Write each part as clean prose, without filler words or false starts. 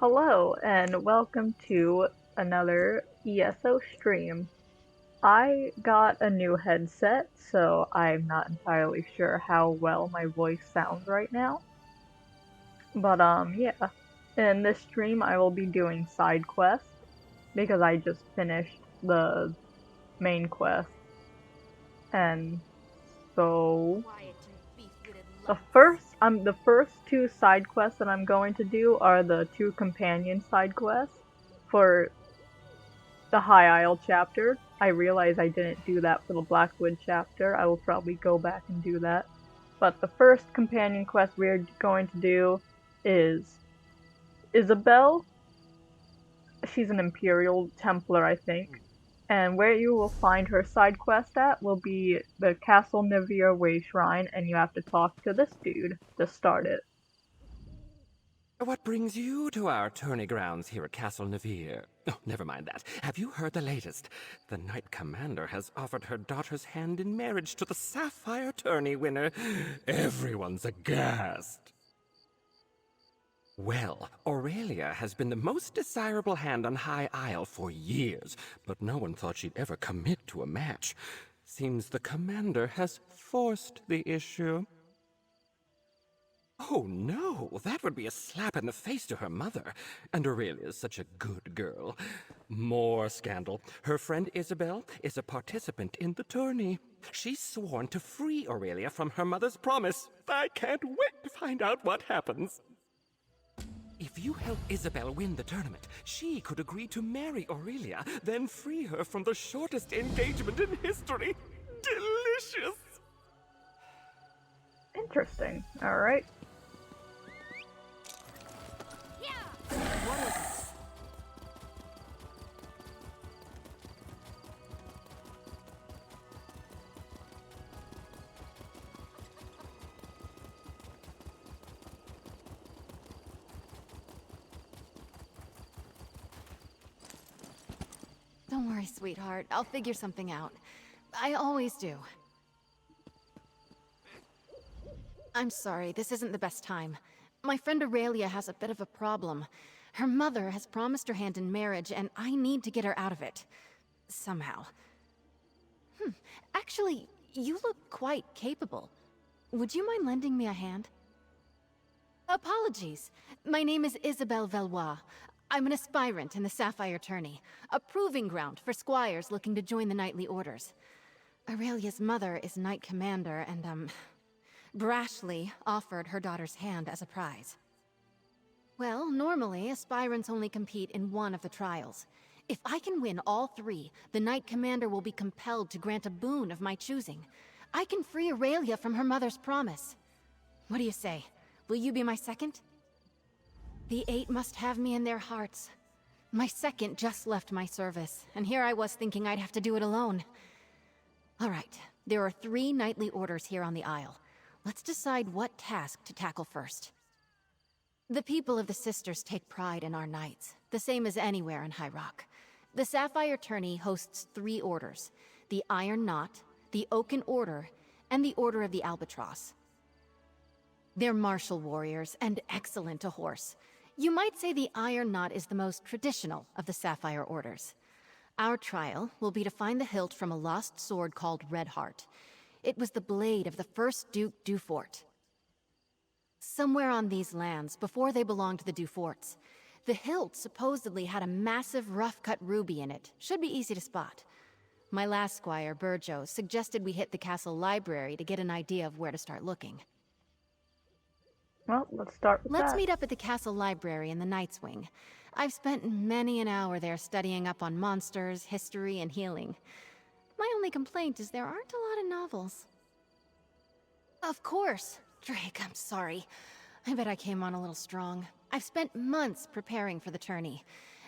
Hello and welcome to another ESO stream. I got a new headset, so I'm not entirely sure how well my voice sounds right now. But yeah. In this stream I will be doing side quests because I just finished the main quest. And so the first two side quests that I'm going to do are the two companion side quests for the High Isle chapter. I realize I didn't do that for the Blackwood chapter. I will probably go back and do that. But the first companion quest we're going to do is Isobel. She's an Imperial Templar, I think. And where you will find her side quest at will be the Castle Nivir Way Shrine, and you have to talk to this dude to start it. What brings you to our tourney grounds here at Castle Nivir? Oh, never mind that. Have you heard the latest? The Knight Commander has offered her daughter's hand in marriage to the Sapphire tourney winner. Everyone's aghast. Well, Aurelia has been the most desirable hand on High Isle for years, but no one thought she'd ever commit to a match. Seems the Commander has forced the issue. Oh no, that would be a slap in the face to her mother. And Aurelia's such a good girl. More scandal. Her friend Isobel is a participant in the tourney. She's sworn to free Aurelia from her mother's promise. I can't wait to find out what happens. If you help Isobel win the tournament, she could agree to marry Aurelia, then free her from the shortest engagement in history. Delicious! Interesting. Alright. What is... Don't worry, sweetheart. I'll figure something out. I always do. I'm sorry, this isn't the best time. My friend Aurelia has a bit of a problem. Her mother has promised her hand in marriage, and I need to get her out of it. Somehow. Actually, you look quite capable. Would you mind lending me a hand? Apologies. My name is Isobel Valois. I'm an aspirant in the Sapphire Tourney, a proving ground for squires looking to join the knightly orders. Aurelia's mother is Knight Commander and, brashly offered her daughter's hand as a prize. Well, normally, aspirants only compete in one of the trials. If I can win all three, the Knight Commander will be compelled to grant a boon of my choosing. I can free Aurelia from her mother's promise. What do you say? Will you be my second? The 8 must have me in their hearts. My second just left my service, and here I was thinking I'd have to do it alone. All right, there are 3 knightly orders here on the Isle. Let's decide what task to tackle first. The people of the Sisters take pride in our knights, the same as anywhere in High Rock. The Sapphire Tourney hosts 3 orders: the Iron Knot, the Oaken Order, and the Order of the Albatross. They're martial warriors and excellent to horse. You might say the Iron Knot is the most traditional of the Sapphire Orders. Our trial will be to find the hilt from a lost sword called Redheart. It was the blade of the first Duke Dufort. Somewhere on these lands, before they belonged to the Duforts, the hilt supposedly had a massive rough-cut ruby in it. Should be easy to spot. My last squire, Burjo, suggested we hit the castle library to get an idea of where to start looking. Well, let's start with Let's that. meet up at the castle library in the Knight's Wing. I've spent many an hour there studying up on monsters, history, and healing. My only complaint is there aren't a lot of novels. Of course. Drake, I'm sorry. I bet I came on a little strong. I've spent months preparing for the tourney,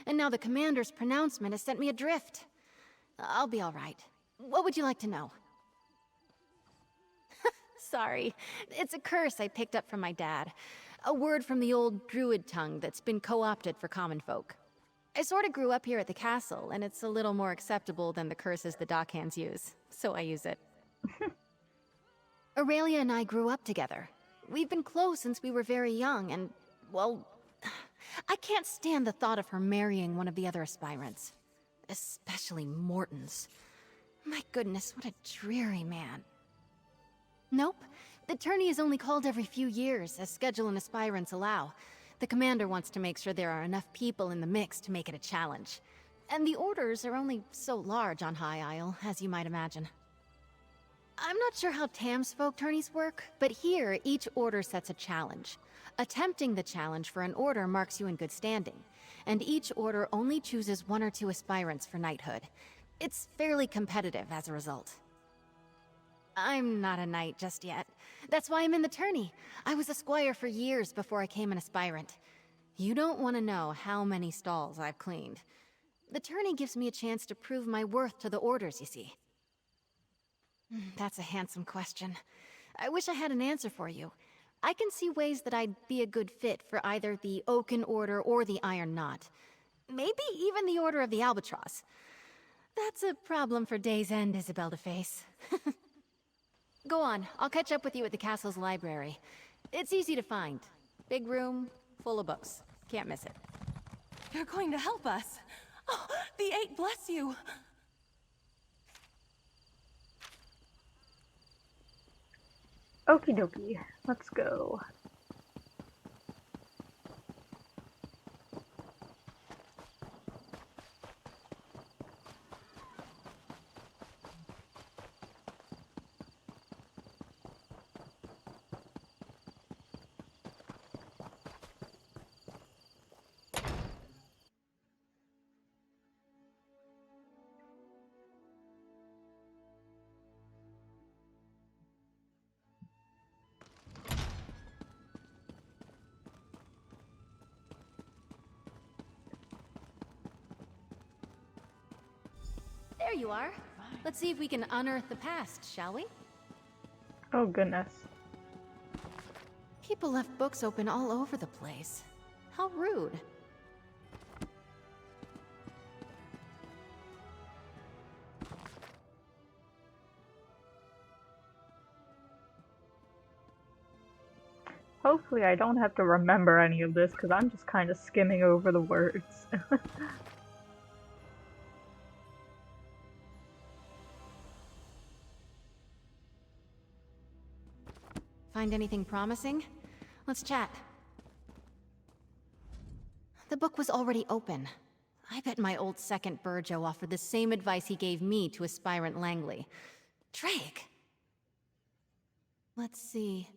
and now the commander's pronouncement has sent me adrift. I'll be all right. What would you like to know? Sorry. It's a curse I picked up from my dad. A word from the old druid tongue that's been co-opted for common folk. I sort of grew up here at the castle, and it's a little more acceptable than the curses the dockhands use, so I use it. Aurelia and I grew up together. We've been close since we were very young, and, well, I can't stand the thought of her marrying one of the other aspirants. Especially Morton's. My goodness, what a dreary man. Nope. The tourney is only called every few years, as schedule and aspirants allow. The commander wants to make sure there are enough people in the mix to make it a challenge. And the orders are only so large on High Isle, as you might imagine. I'm not sure how Tamsfolk tourneys work, but here, each order sets a challenge. Attempting the challenge for an order marks you in good standing, and each order only chooses 1 or 2 aspirants for knighthood. It's fairly competitive as a result. I'm not a knight just yet. That's why I'm in the tourney. I was a squire for years before I came an aspirant. You don't want to know how many stalls I've cleaned. The tourney gives me a chance to prove my worth to the orders, you see. That's a handsome question. I wish I had an answer for you. I can see ways that I'd be a good fit for either the Oaken Order or the Iron Knot. Maybe even the Order of the Albatross. That's a problem for Day's End, Isobel to face. Go on, I'll catch up with you at the castle's library. It's easy to find. Big room, full of books. Can't miss it. You're going to help us. Oh, the Eight bless you. Okie dokie, let's go. There you are. Let's see if we can unearth the past, shall we? Oh goodness. People left books open all over the place. How rude. Hopefully I don't have to remember any of this because I'm just kind of skimming over the words. Find anything promising? Let's chat. The book was already open. I bet my old second Burjo offered the same advice he gave me to aspirant Langley. Drake! Let's see.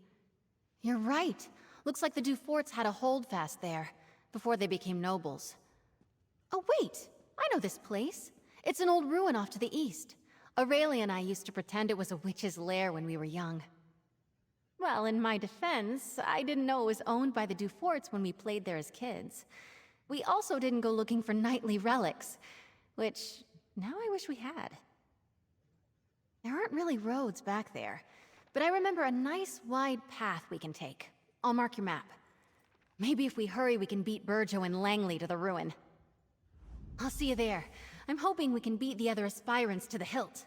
You're right. Looks like the Duforts had a holdfast there, before they became nobles. Oh wait! I know this place. It's an old ruin off to the east. Aurelia and I used to pretend it was a witch's lair when we were young. Well, in my defense, I didn't know it was owned by the Duforts when we played there as kids. We also didn't go looking for knightly relics, which now I wish we had. There aren't really roads back there, but I remember a nice wide path we can take. I'll mark your map. Maybe if we hurry we can beat Burjo and Langley to the ruin. I'll see you there. I'm hoping we can beat the other aspirants to the hilt.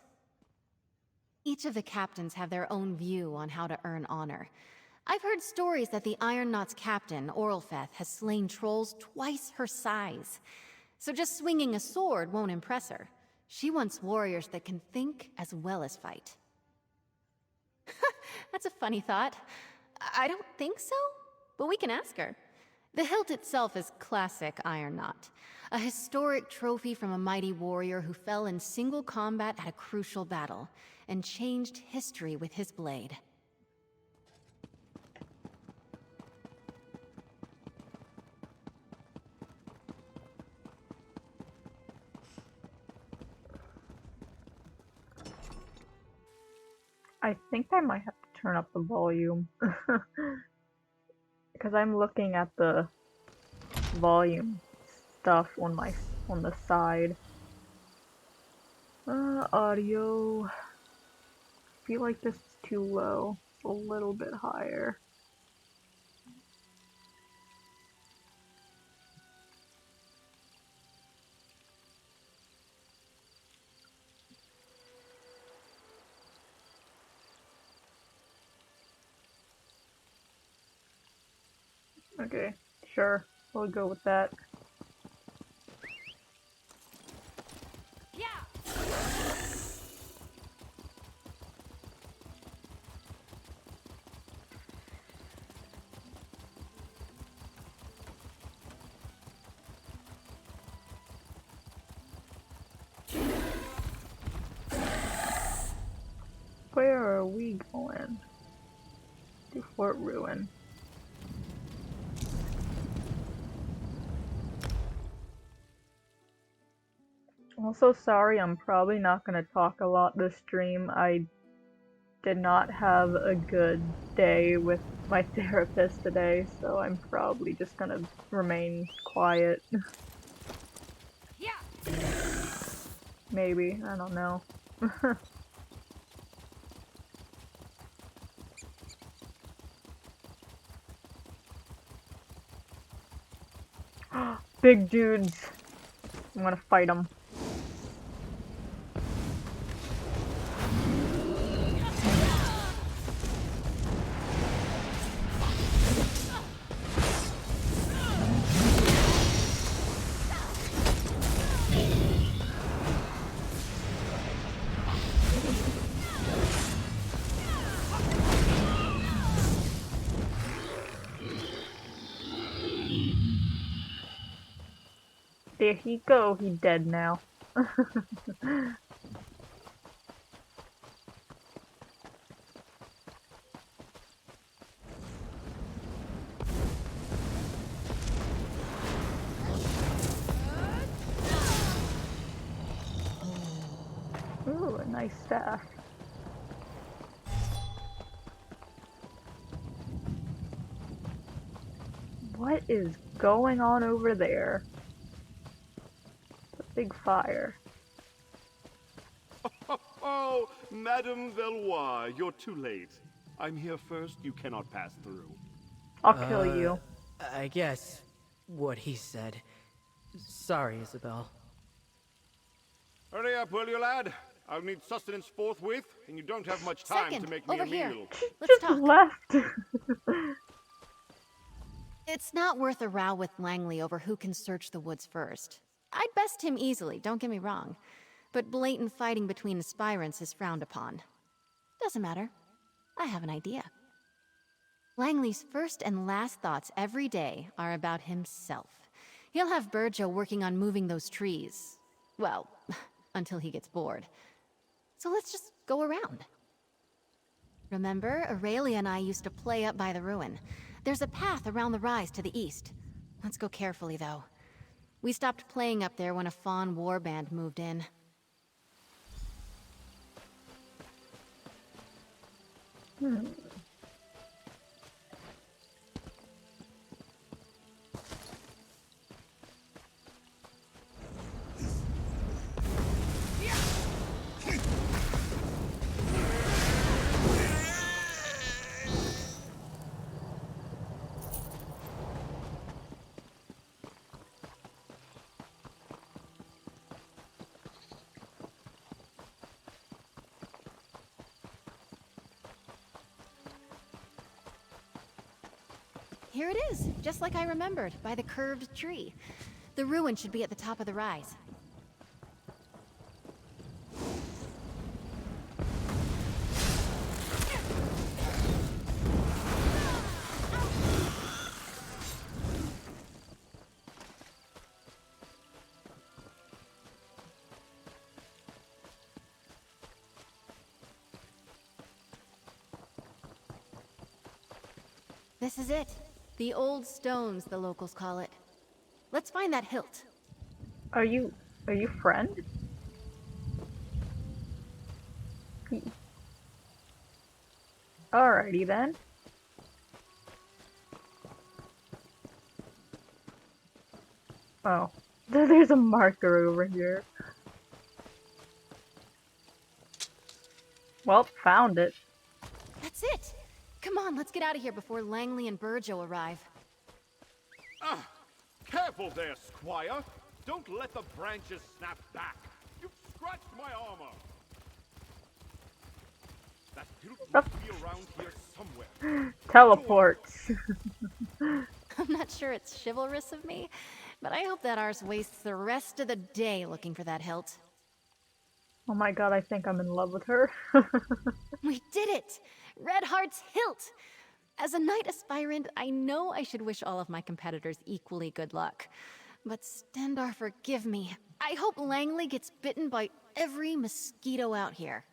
Each of the captains have their own view on how to earn honor. I've heard stories that the Iron Knot's captain, Orlfeth, has slain trolls twice her size. So just swinging a sword won't impress her. She wants warriors that can think as well as fight. That's a funny thought. I don't think so, but we can ask her. The hilt itself is classic Iron Knot, a historic trophy from a mighty warrior who fell in single combat at a crucial battle, and changed history with his blade. I think I might have to turn up the volume. Because I'm looking at the volume stuff on the side. Audio. I feel like this is too low. A little bit higher. Okay, sure. We'll go with that. Where are we going? To Fort Ruin. Also, sorry, I'm probably not going to talk a lot this stream. I did not have a good day with my therapist today, so I'm probably just going to remain quiet. Maybe, I don't know. Big dudes. I'm gonna fight them. There he go, he dead now. Ooh, a nice staff. What is going on over there? A big fire. Oh, Madame Valois, you're too late. I'm here first, you cannot pass through. I'll kill you. I guess what he said. Sorry, Isobel. Hurry up, will you, lad? I'll need sustenance forthwith, and you don't have much time Second, to make me over a here. meal. Let's Just talk. left. It's not worth a row with Langley over who can search the woods first. I'd best him easily, don't get me wrong. But blatant fighting between aspirants is frowned upon. Doesn't matter. I have an idea. Langley's first and last thoughts every day are about himself. He'll have Burjo working on moving those trees. Well, until he gets bored. So let's just go around. Remember, Aurelia and I used to play up by the ruin. There's a path around the rise to the east. Let's go carefully, though. We stopped playing up there when a Fawn warband moved in. Here it is, just like I remembered, by the curved tree. The ruin should be at the top of the rise. This is it. The old stones, the locals call it. Let's find that hilt. Are you friend? Alrighty then. Oh, there's a marker over here. Well, found it. That's it! Come on, let's get out of here before Langley and Burjo arrive. Ah, careful there, Squire. Don't let the branches snap back. You've scratched my armor. That hilt must be around here somewhere. Teleports. I'm not sure it's chivalrous of me, but I hope that ours wastes the rest of the day looking for that hilt. Oh my god, I think I'm in love with her. We did it! Red Heart's hilt! As a knight aspirant, I know I should wish all of my competitors equally good luck. But Stendar, forgive me. I hope Langley gets bitten by every mosquito out here.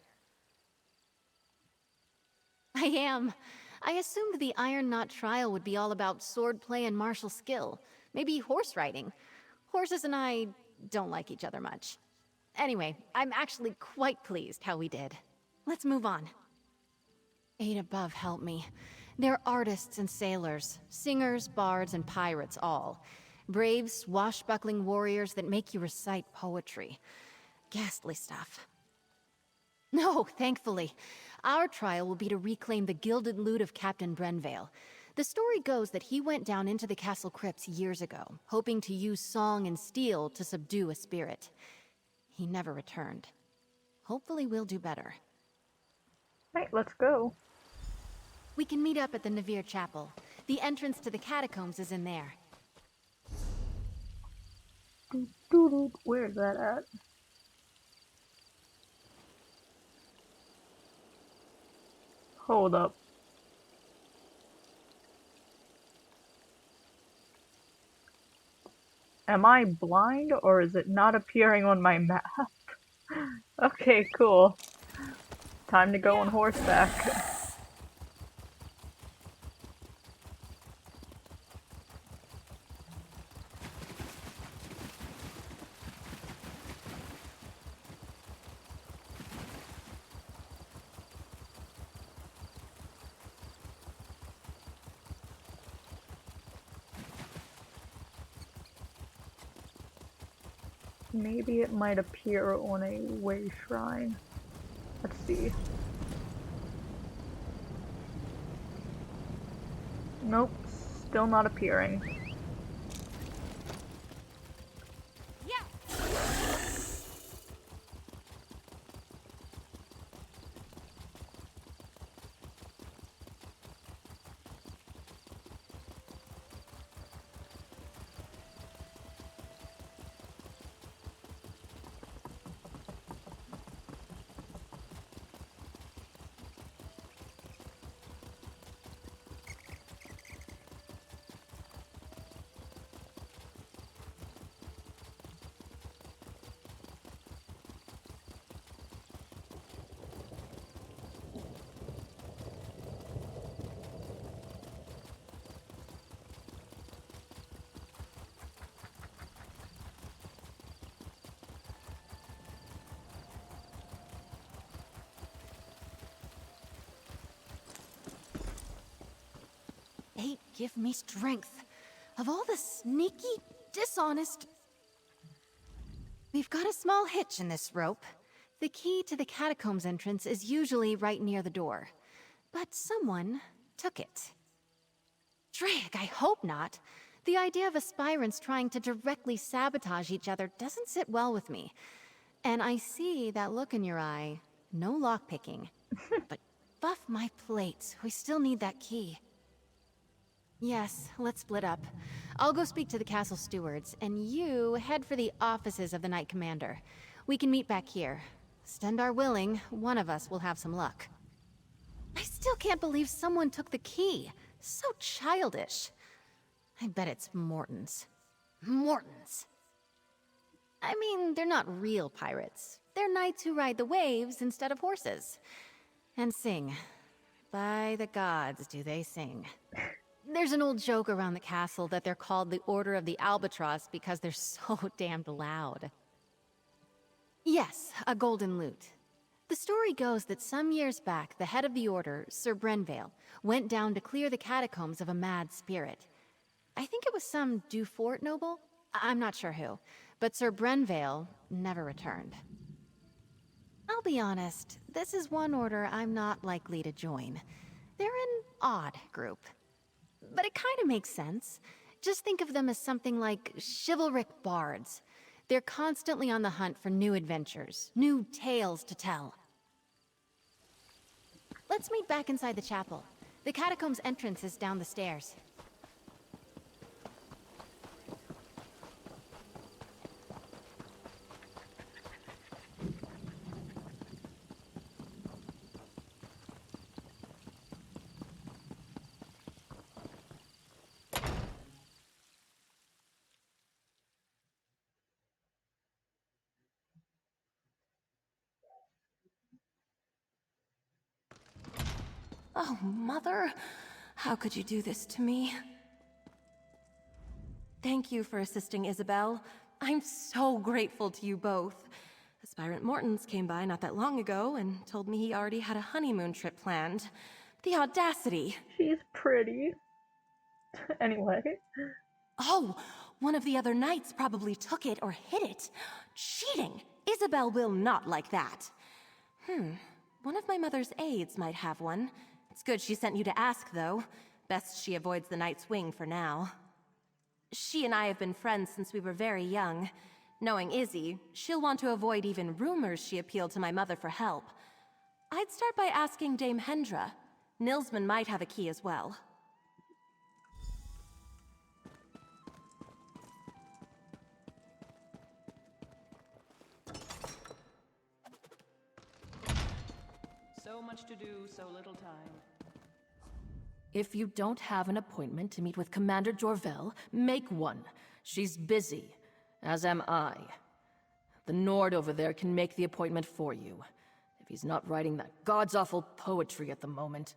I am. I assumed the Iron Knot trial would be all about swordplay and martial skill. Maybe horse riding. Horses and I don't like each other much. Anyway, I'm actually quite pleased how we did. Let's move on. Eight above help me. They're artists and sailors, singers, bards, and pirates all. Brave, swashbuckling warriors that make you recite poetry. Ghastly stuff. No, thankfully. Our trial will be to reclaim the gilded loot of Captain Brenvale. The story goes that he went down into the castle crypts years ago, hoping to use song and steel to subdue a spirit. He never returned. Hopefully we'll do better. Right, let's go. We can meet up at the Navir Chapel. The entrance to the catacombs is in there. Where's that at? Hold up. Am I blind or is it not appearing on my map? Okay, cool. Time to go on horseback. Maybe it might appear on a way shrine. Let's see. Nope, still not appearing. Eight, give me strength. Of all the sneaky, dishonest... We've got a small hitch in this rope. The key to the catacombs entrance is usually right near the door. But someone took it. Drake, I hope not. The idea of aspirants trying to directly sabotage each other doesn't sit well with me. And I see that look in your eye. No lockpicking. But buff my plates. We still need that key. Yes, let's split up. I'll go speak to the castle stewards, and you head for the offices of the Knight Commander. We can meet back here. Stendar willing, one of us will have some luck. I still can't believe someone took the key. So childish. I bet it's Morton's. Morton's. I mean, they're not real pirates. They're knights who ride the waves instead of horses. And sing. By the gods, do they sing. There's an old joke around the castle that they're called the Order of the Albatross because they're so damned loud. Yes, a golden lute. The story goes that some years back, the head of the order, Sir Brenvale, went down to clear the catacombs of a mad spirit. I think it was some Dufort noble? I'm not sure who, but Sir Brenvale never returned. I'll be honest, this is one order I'm not likely to join. They're an odd group. But it kind of makes sense. Just think of them as something like chivalric bards. They're constantly on the hunt for new adventures, new tales to tell. Let's meet back inside the chapel. The catacombs entrance is down the stairs. Oh, Mother, how could you do this to me? Thank you for assisting Isobel. I'm so grateful to you both. Aspirant Mortons came by not that long ago and told me he already had a honeymoon trip planned. The audacity! She's pretty. Anyway. Oh, one of the other knights probably took it or hid it. Cheating! Isobel will not like that. One of my mother's aides might have one. It's good she sent you to ask, though. Best she avoids the Night's Wing for now. She and I have been friends since we were very young. Knowing Izzy, she'll want to avoid even rumors she appealed to my mother for help. I'd start by asking Dame Hendra. Nilsman might have a key as well. So much to do, so little time. If you don't have an appointment to meet with Commander Jorvel, make one. She's busy, as am I. The Nord over there can make the appointment for you, if he's not writing that god's-awful poetry at the moment.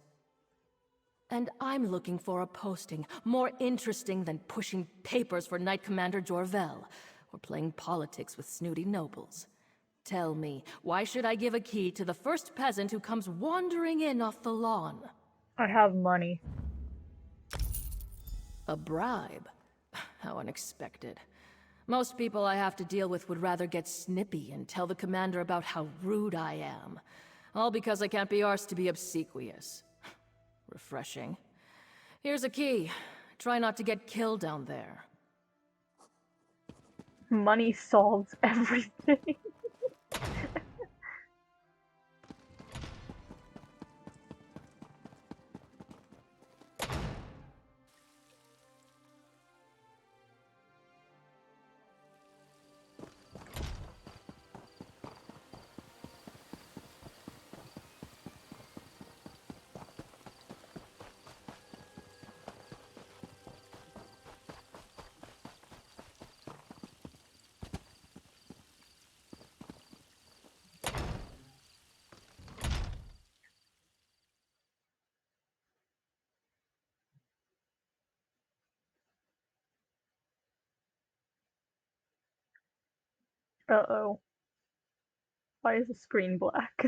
And I'm looking for a posting more interesting than pushing papers for Knight Commander Jorvel, or playing politics with snooty nobles. Tell me, why should I give a key to the first peasant who comes wandering in off the lawn? I have money. A bribe? How unexpected. Most people I have to deal with would rather get snippy and tell the commander about how rude I am. All because I can't be arsed to be obsequious. Refreshing. Here's a key. Try not to get killed down there. Money solves everything. Uh-oh. Why is the screen black?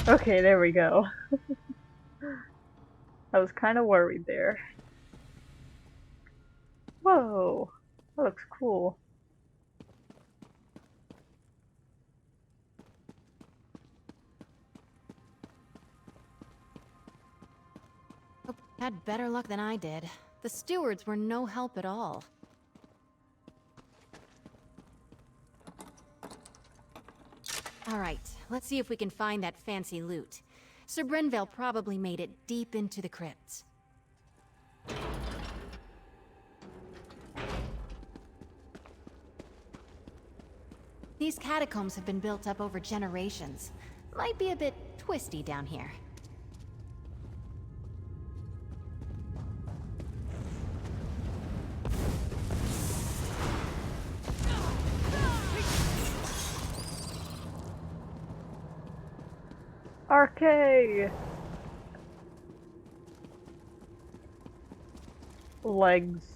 Okay, there we go. I was kind of worried there. Whoa, that looks cool. Hope you had better luck than I did. The stewards were no help at all. Alright, let's see if we can find that fancy loot. Sir Brenvale probably made it deep into the crypts. These catacombs have been built up over generations. Might be a bit twisty down here. Arcade! Legs.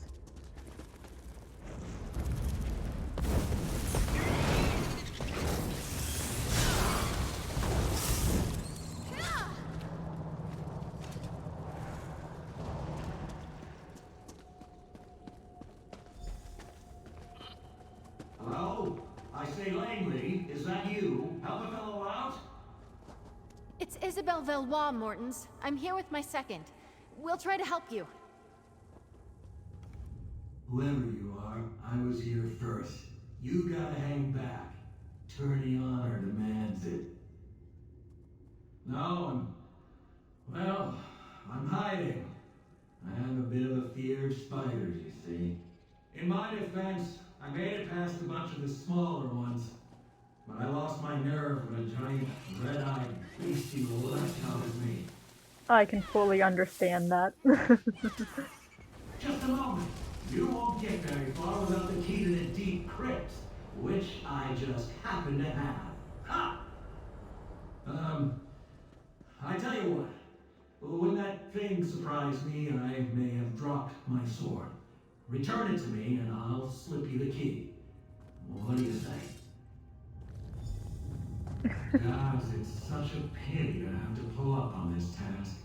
Hello? I say, Langley, is that you? Help a fellow out? It's Isobel Valois, Mortons. I'm here with my second. We'll try to help you. Whoever you are, I was here first. You gotta hang back. Tourney honor demands it. No, I'm hiding. I have a bit of a fear of spiders, you see. In my defense, I made it past a bunch of the smaller ones. But I lost my nerve when a giant, red-eyed beastie leapt out at me. I can fully understand that. Just a moment. You won't get very far without the key to the deep crypts. which I just happen to have. Ha! I tell you what. When that thing surprised me, I may have dropped my sword. Return it to me, and I'll slip you the key. What do you say? Gods, it's such a pity to have to pull up on this task.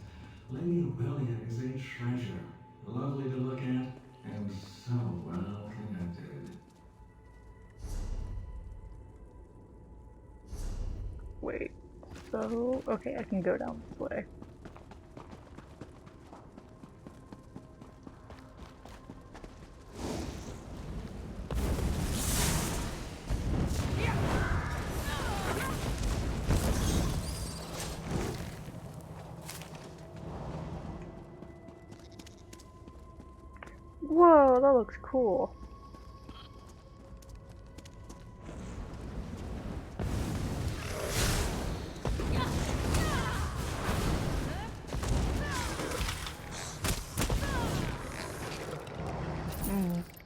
Lady Aurelia is a treasure. Lovely to look at, and so well connected. Wait. So, okay, I can go down this way. Whoa, that looks cool.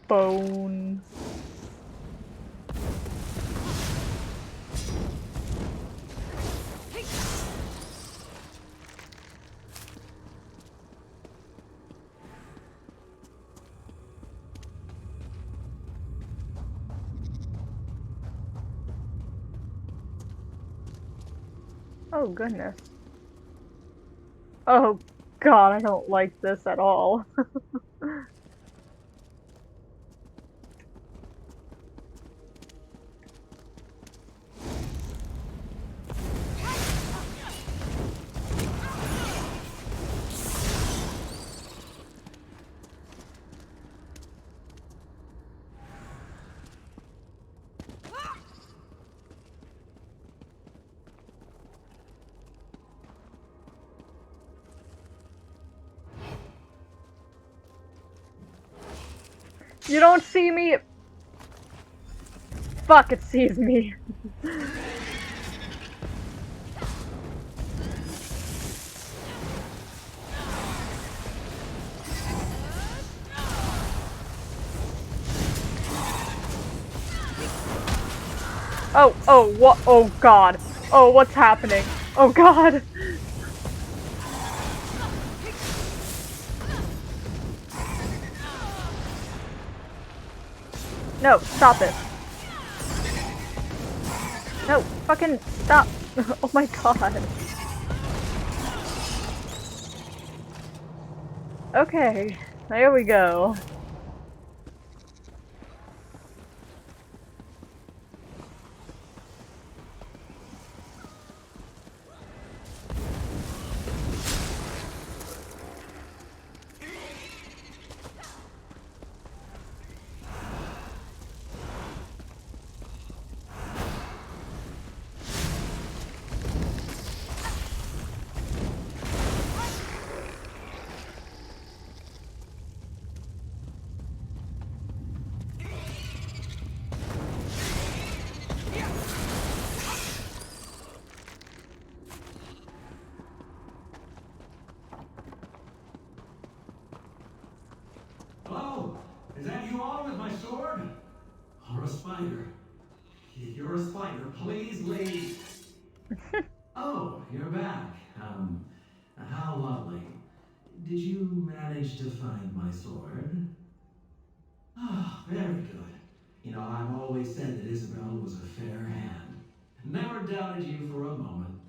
Bones. Oh goodness. Oh god, I don't like this at all. You don't see me! Fuck, it sees me. Oh, what? Oh god. Oh, what's happening? Oh god. No, stop it. No, fucking stop. Oh my god. Okay, there we go. Hello? Is that you all with my sword? Or a spider? You're a spider. Please leave. Oh, you're back. How lovely. Did you manage to find my sword? Ah, very good. You know, I've always said that Isobel was a fair hand. Never doubted you for a moment.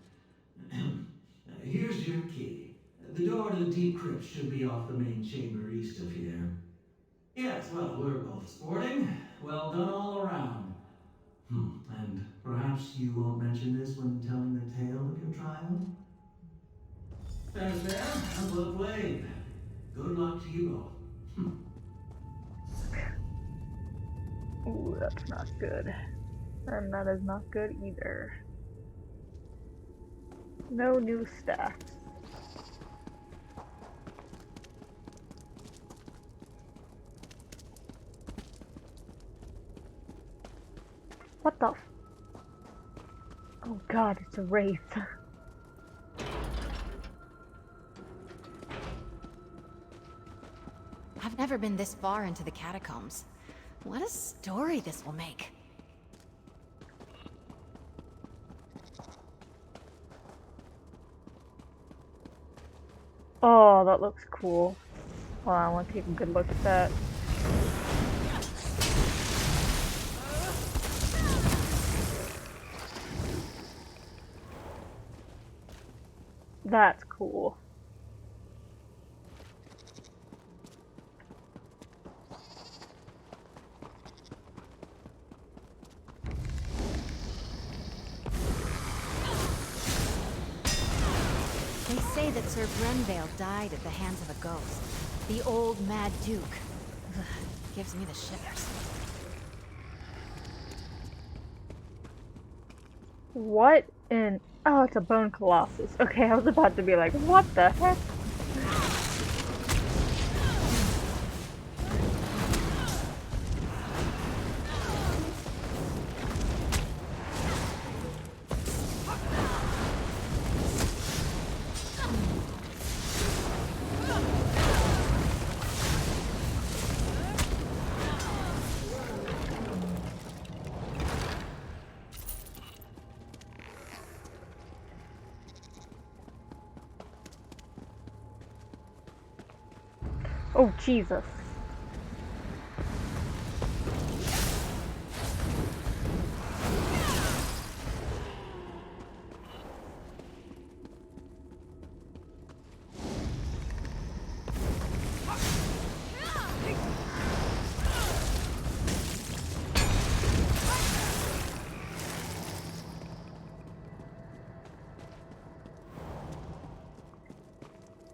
Here's your key. The door to the deep crypt should be off the main chamber east of here. Yes, well, we're both sporting. Well done all around. And perhaps you won't mention this when telling the tale of your trial? Fair's fair, well played. Good luck to you both. Ooh, that's not good. And that is not good either. No new stats. What the f- Oh god, it's a wraith. I've never been this far into the catacombs. What a story this will make. Oh, that looks cool. Hold on, I want to take a good look at that. That's cool. They say that Sir Brenvale died at the hands of a ghost. The old Mad Duke. Ugh, gives me the shivers. What in... Oh, it's a bone colossus. Okay, I was about to be like, what the heck? Oh, Jesus.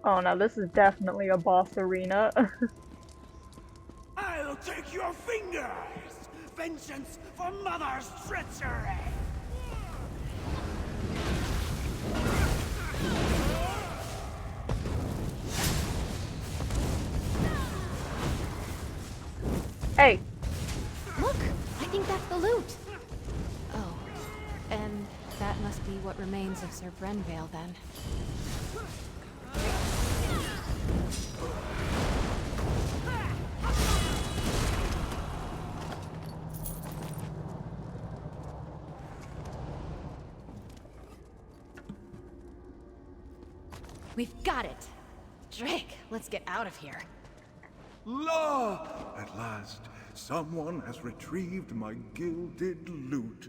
Oh no, this is definitely a boss arena. I'll take your fingers! Vengeance for Mother's treachery! Hey! Look! I think that's the loot! Oh, and that must be what remains of Sir Brenvale, then. We've got it! Drake, let's get out of here. La! At last, someone has retrieved my gilded loot.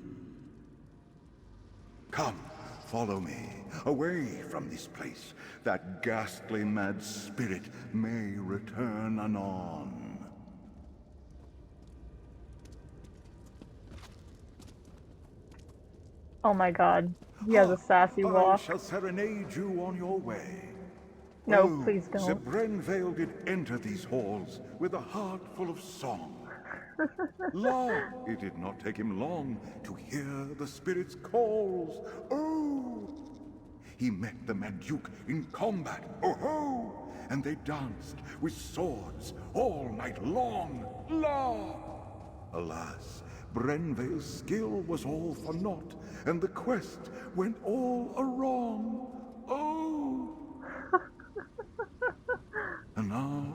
Come, follow me, away from this place. That ghastly mad spirit may return anon. Oh my god. He has a sassy I walk. shall serenade you on your way. No, Oh, please don't. Sir Brenvale did enter these halls with a heart full of song. La, it did not take him long to hear the spirit's calls. Oh! He met the Mad Duke in combat. Oh ho! And they danced with swords all night long. La! Alas, Brenvale's skill was all for naught, and the quest went all awrong. Oh! And now,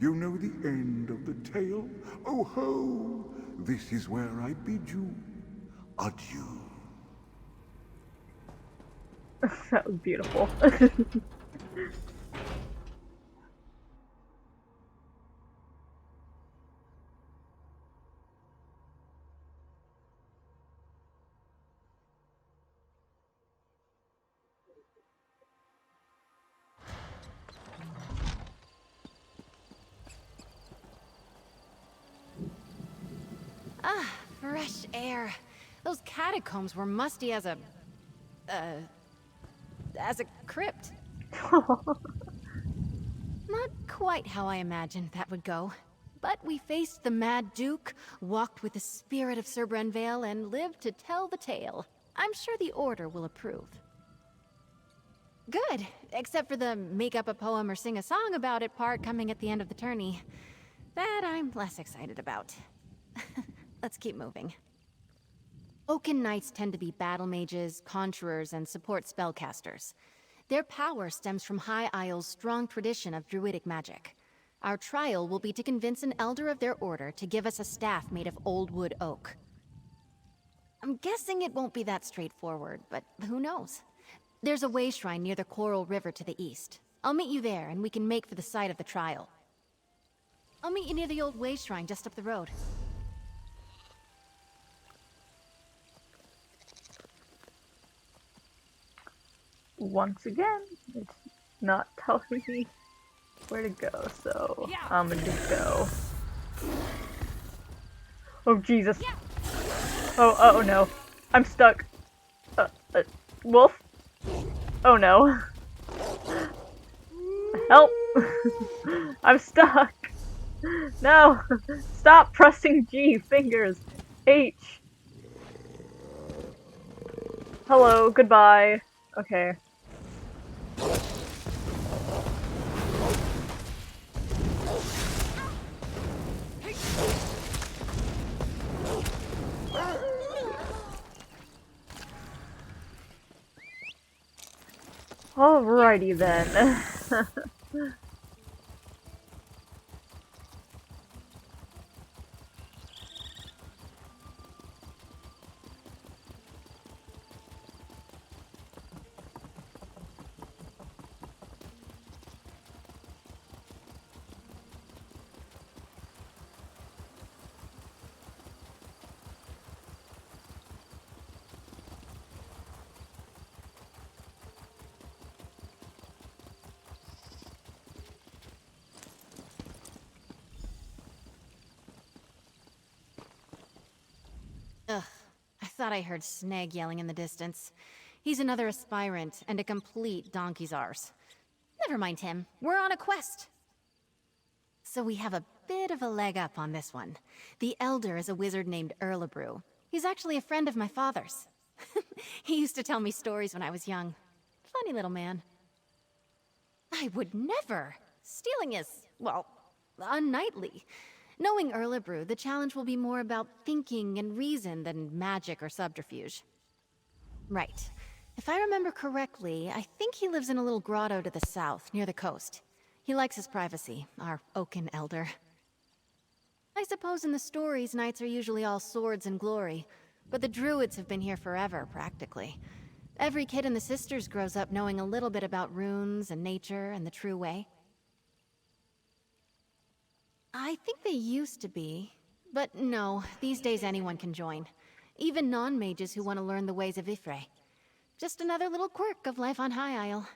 you know the end of the tale. Oh ho! This is where I bid you adieu. That was beautiful. Ah, fresh air. Those catacombs were musty as a... as a crypt. Not quite how I imagined that would go. But we faced the Mad Duke, walked with the spirit of Sir Brenvale, and lived to tell the tale. I'm sure the Order will approve. Good, except for the make up a poem or sing a song about it part coming at the end of the tourney. That I'm less excited about. Let's keep moving. Oaken Knights tend to be battle mages, conjurers, and support spellcasters. Their power stems from High Isle's strong tradition of druidic magic. Our trial will be to convince an elder of their order to give us a staff made of old wood oak. I'm guessing it won't be that straightforward, but who knows? There's a way shrine near the Coral River to the east. I'll meet you there, and we can make for the site of the trial. I'll meet you near the old way shrine just up the road. Once again, it's not telling me where to go, so I'm gonna just go. Oh Jesus! Oh no! I'm stuck. Wolf? Oh no! Help! I'm stuck. No! Stop pressing G fingers. H. Hello. Goodbye. Okay. Alrighty then. Ugh, I thought I heard Snag yelling in the distance. He's another aspirant, and a complete donkey's arse. Never mind him, we're on a quest! So we have a bit of a leg up on this one. The Elder is a wizard named Erlebrew. He's actually a friend of my father's. He used to tell me stories when I was young. Funny little man. I would never! Stealing is, well, unknightly. Knowing Erlebrew, the challenge will be more about thinking and reason than magic or subterfuge. Right. If I remember correctly, I think he lives in a little grotto to the south, near the coast. He likes his privacy, our oaken elder. I suppose in the stories, knights are usually all swords and glory, but the druids have been here forever, practically. Every kid in the Sisters grows up knowing a little bit about runes and nature and the true way. I think they used to be, but no, these days anyone can join. Even non-mages who want to learn the ways of Ifre. Just another little quirk of life on High Isle.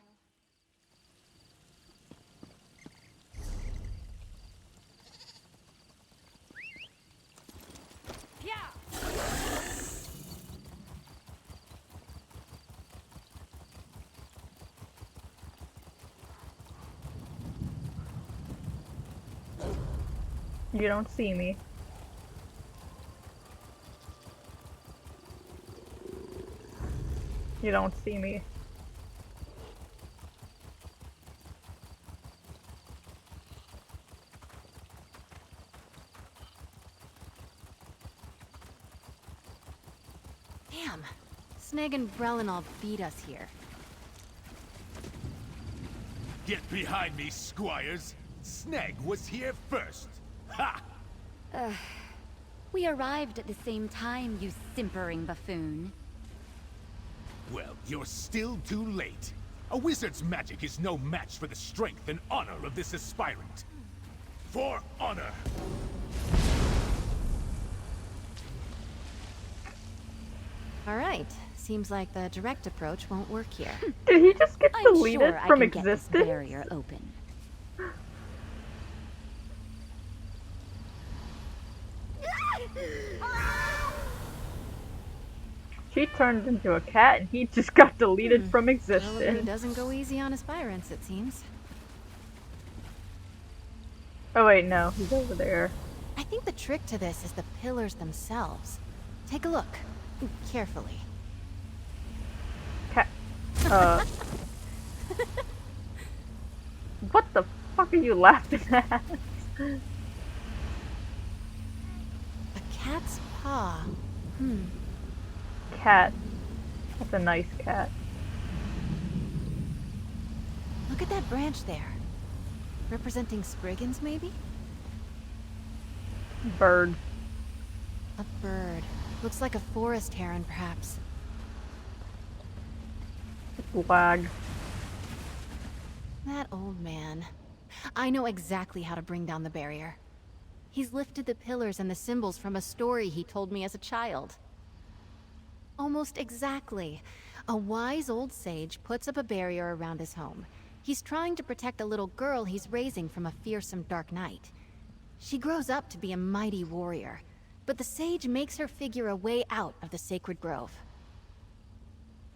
You don't see me. You don't see me. Damn. Snag and Brelinall beat us here. Get behind me, squires! Snag was here first! Ha! We arrived at the same time, you simpering buffoon. Well, you're still too late. A wizard's magic is no match for the strength and honor of this aspirant. For honor! Alright, seems like the direct approach won't work here. Did he just get I'm deleted sure from I can get this existence? barrier open. She turned into a cat and he just got deleted from Erlebrew existence. doesn't go easy on aspirants, it seems. Oh wait, no, he's over there. I think the trick to this is the pillars themselves. Take a look. Carefully. Cat. What the fuck are you laughing at? A cat's paw. Cat. That's a nice cat. Look at that branch there. Representing Spriggans, maybe? Bird. A bird. Looks like a forest heron, perhaps. Lag. That old man. I know exactly how to bring down the barrier. He's lifted the pillars and the symbols from a story he told me as a child. Almost exactly. A wise old sage puts up a barrier around his home. He's trying to protect a little girl he's raising from a fearsome dark knight. She grows up to be a mighty warrior, but the sage makes her figure a way out of the sacred grove.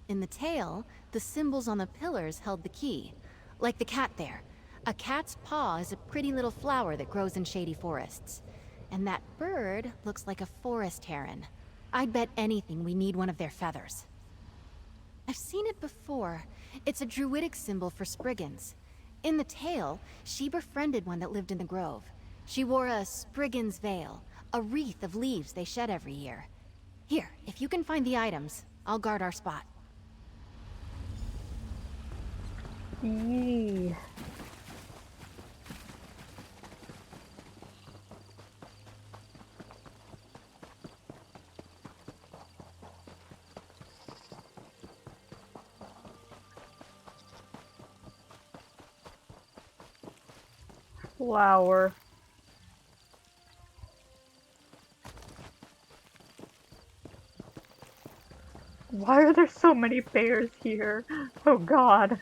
In the tale, the symbols on the pillars held the key. Like the cat there. A cat's paw is a pretty little flower that grows in shady forests. And that bird looks like a forest heron. I'd bet anything we need one of their feathers. I've seen it before. It's a druidic symbol for Spriggans. In the tale, she befriended one that lived in the grove. She wore a Spriggan's veil, a wreath of leaves they shed every year. Here, if you can find the items, I'll guard our spot. Yee. Flower. Why are there so many bears here? Oh god.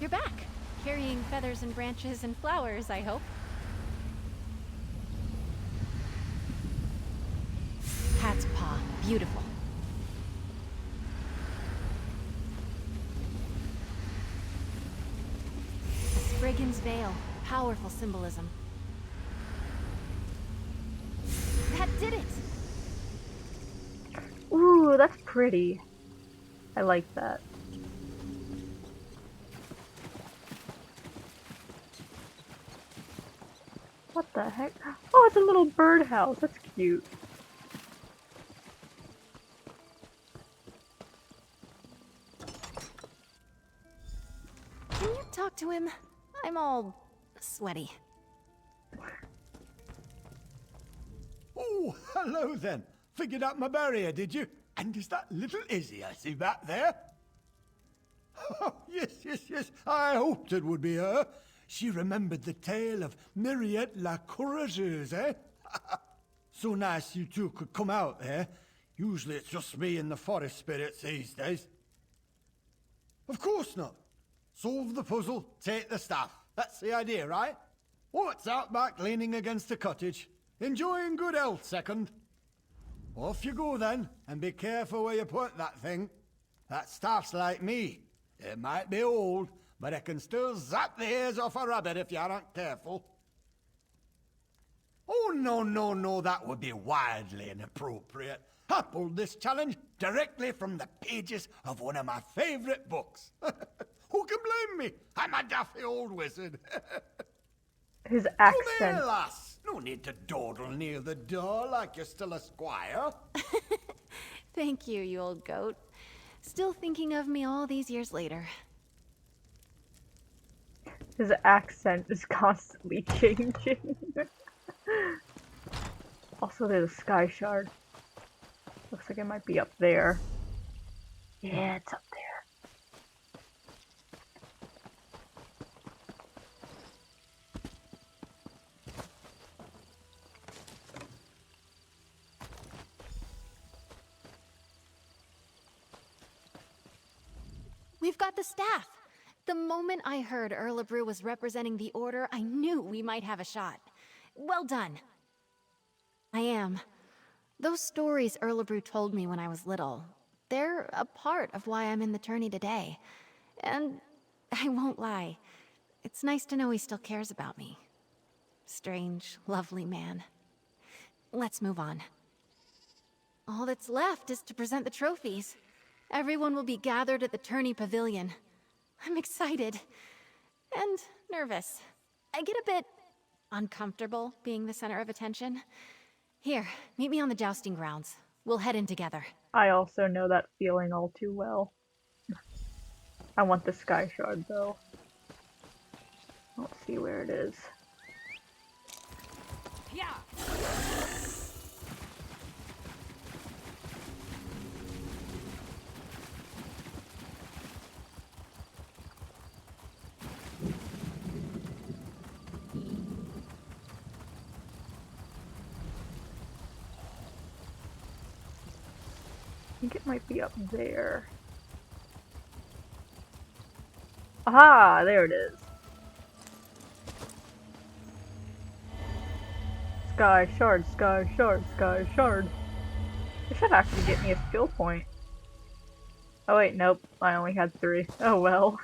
You're back, carrying feathers and branches and flowers, I hope. Cat's paw, beautiful. A Spriggan's veil, powerful symbolism. That did it! Ooh, that's pretty. I like that. What the heck? Oh, it's a little birdhouse. That's cute. Can you talk to him? I'm all sweaty. Oh, hello then. Figured out my barrier, did you? And is that little Izzy I see back there? Oh, yes. I hoped it would be her. She remembered the tale of Myriette la Courageuse, eh? So nice you two could come out there. Usually it's just me and the forest spirits these days. Of course not. Solve the puzzle, take the staff. That's the idea, right? What's out back leaning against a cottage? Enjoying good health, second. Off you go then, and be careful where you put that thing. That staff's like me. It might be old, but it can still zap the ears off a rabbit if you aren't careful. Oh, no, that would be wildly inappropriate. I pulled this challenge directly from the pages of one of my favorite books. Who can blame me? I'm a daffy old wizard. His Come accent. here, lass. No need to dawdle near the door like you're still a squire. Thank you, you old goat. Still thinking of me all these years later. His accent is constantly changing. Also, there's a sky shard. Looks like it might be up there. Yeah, it's up there. We've got the staff! The moment I heard Erlebrew was representing the Order, I knew we might have a shot. Well done. I am. Those stories Erlebrew told me when I was little, they're a part of why I'm in the tourney today. And I won't lie, it's nice to know he still cares about me. Strange, lovely man. Let's move on. All that's left is to present the trophies. Everyone will be gathered at the tourney pavilion. I'm excited. And nervous. I get a bit uncomfortable being the center of attention. Here, meet me on the jousting grounds. We'll head in together. I also know that feeling all too well. I want the Sky Shard, though. Let's see where it is. Yeah. I think it might be up there. Aha! There it is. Sky Shard, Sky Shard, Sky Shard. This should actually get me a skill point. Oh wait, nope. I only had 3. Oh well.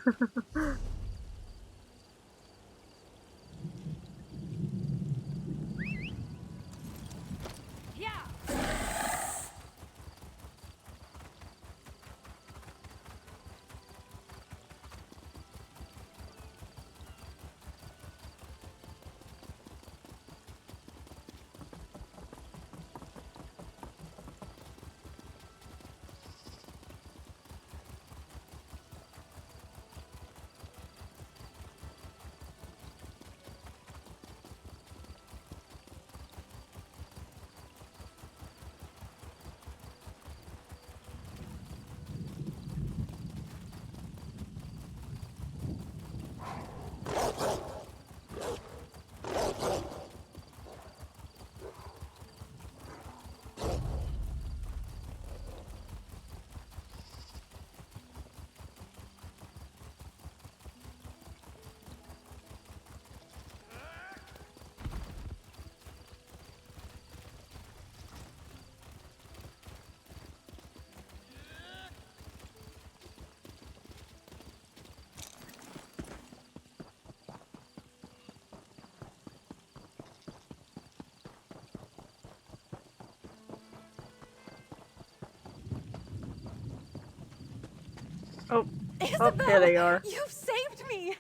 Oh, Isobel, here they are. You've saved me!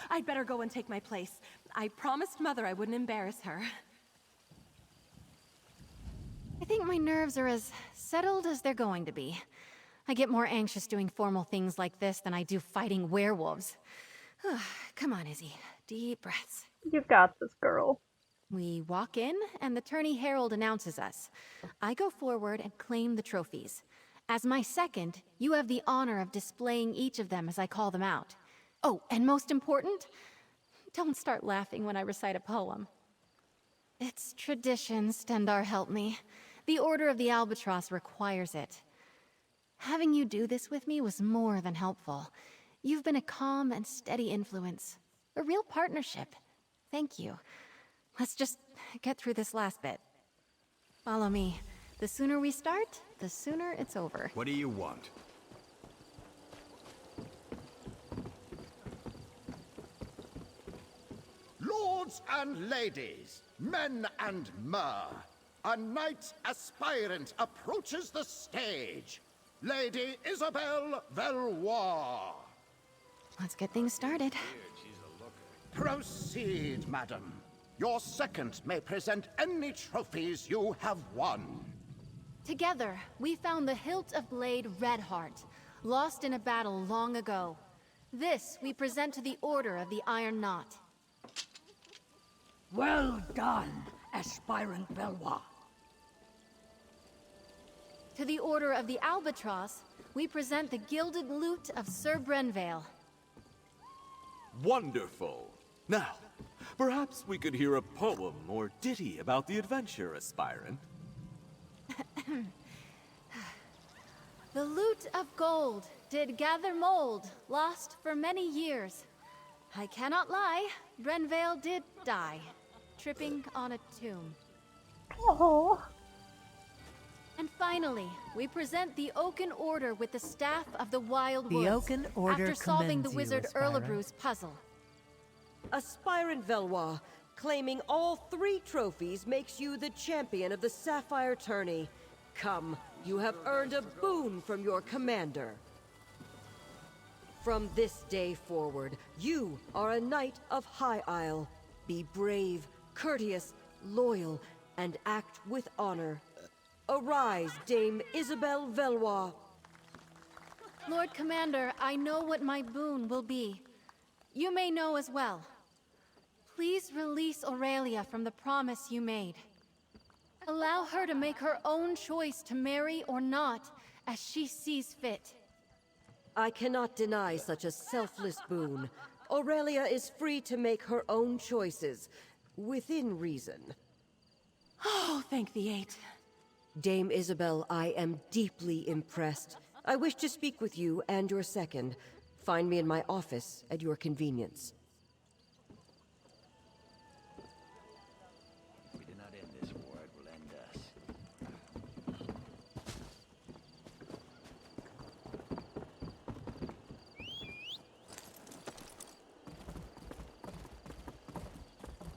I'd better go and take my place. I promised Mother I wouldn't embarrass her. I think my nerves are as settled as they're going to be. I get more anxious doing formal things like this than I do fighting werewolves. Come on, Izzy. Deep breaths. You've got this, girl. We walk in, and the tourney herald announces us. I go forward and claim the trophies. As my second, you have the honor of displaying each of them as I call them out. Oh, and most important, don't start laughing when I recite a poem. It's tradition, Stendar help me. The Order of the Albatross requires it. Having you do this with me was more than helpful. You've been a calm and steady influence. A real partnership. Thank you. Let's just get through this last bit. Follow me. The sooner we start, the sooner it's over. What do you want? Lords and ladies, men and mer, a knight aspirant approaches the stage. Lady Isobel Valois. Let's get things started. Proceed, madam. Your second may present any trophies you have won. Together, we found the hilt of blade Redheart, lost in a battle long ago. This we present to the Order of the Iron Knot. Well done, aspirant Valois. To the Order of the Albatross, we present the gilded lute of Sir Brenvale. Wonderful. Now, perhaps we could hear a poem or ditty about the adventure, aspirant. The lute of gold did gather mold, lost for many years. I cannot lie, Brenvale did die. tripping on a tomb. Oh. And finally, we present the Oaken Order with the Staff of the Wild The Woods. Oaken Order after solving the commends you, wizard Aspirant. Erlebru's puzzle. Aspirant Valois, claiming all 3 trophies makes you the champion of the Sapphire Tourney. Come, you have earned a boon from your commander. From this day forward, you are a knight of High Isle. Be brave, courteous, loyal, and act with honor. Arise, Dame Isobel Valois. Lord Commander, I know what my boon will be. You may know as well. Please release Aurelia from the promise you made. Allow her to make her own choice to marry or not, as she sees fit. I cannot deny such a selfless boon. Aurelia is free to make her own choices, within reason. Oh, thank the 8. Dame Isobel, I am deeply impressed. I wish to speak with you and your second. Find me in my office at your convenience. We do not end this war, it will end us.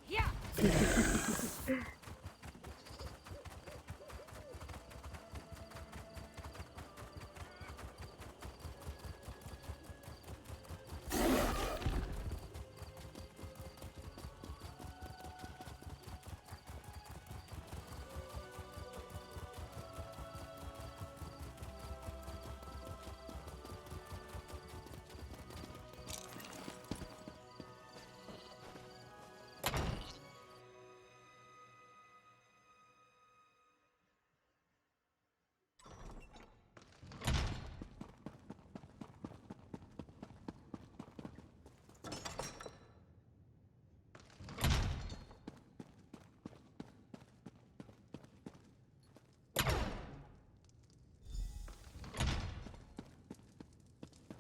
Yeah.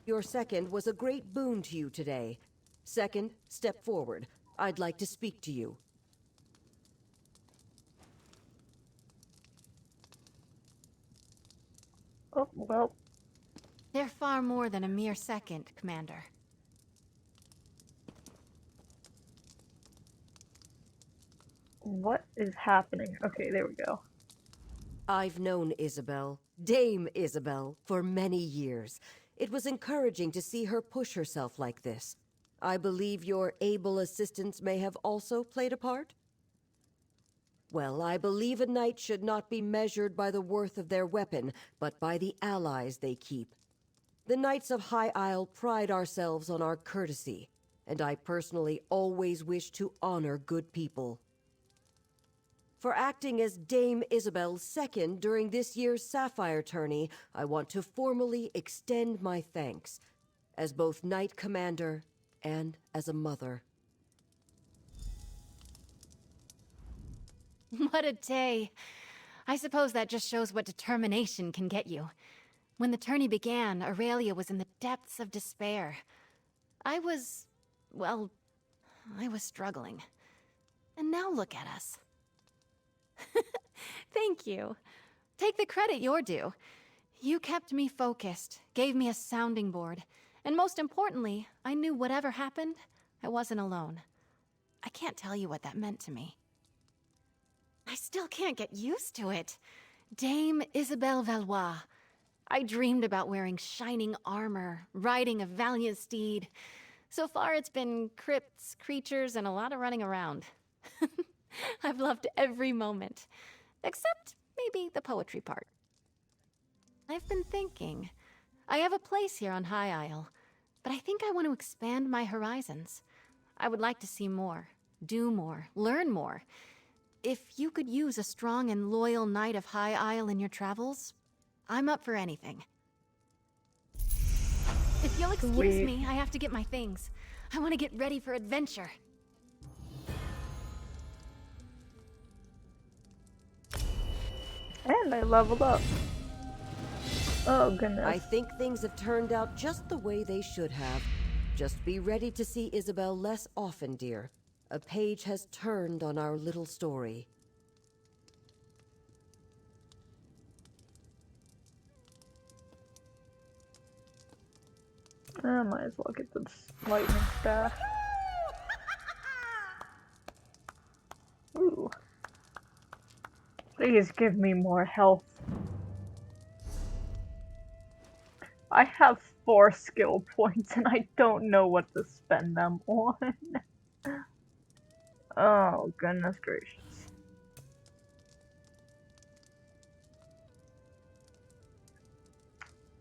Your second was a great boon to you today. Second, step forward. I'd like to speak to you. Oh, well. They're far more than a mere second, Commander. What is happening? Okay, there we go. I've known Isobel, Dame Isobel, for many years. It was encouraging to see her push herself like this. I believe your able assistants may have also played a part? Well, I believe a knight should not be measured by the worth of their weapon, but by the allies they keep. The Knights of High Isle pride ourselves on our courtesy, and I personally always wish to honor good people. For acting as Dame Isobel's second during this year's Sapphire Tourney, I want to formally extend my thanks, as both Knight Commander and as a mother. What a day. I suppose that just shows what determination can get you. When the tourney began, Aurelia was in the depths of despair. I was struggling. And now look at us. Thank you. Take the credit you're due. You kept me focused, gave me a sounding board, and most importantly, I knew whatever happened, I wasn't alone. I can't tell you what that meant to me. I still can't get used to it. Dame Isobel Valois. I dreamed about wearing shining armor, riding a valiant steed. So far it's been crypts, creatures, and a lot of running around. I've loved every moment, except maybe the poetry part. I've been thinking. I have a place here on High Isle, but I think I want to expand my horizons. I would like to see more, do more, learn more. If you could use a strong and loyal knight of High Isle in your travels, I'm up for anything. If you'll excuse me, I have to get my things. I want to get ready for adventure. And I leveled up. Oh, goodness. I think things have turned out just the way they should have. Just be ready to see Isobel less often, dear. a page has turned on our little story. I might as well get this lightning staff. Ooh. Please give me more health. I have 4 skill points and I don't know what to spend them on. Oh, goodness gracious.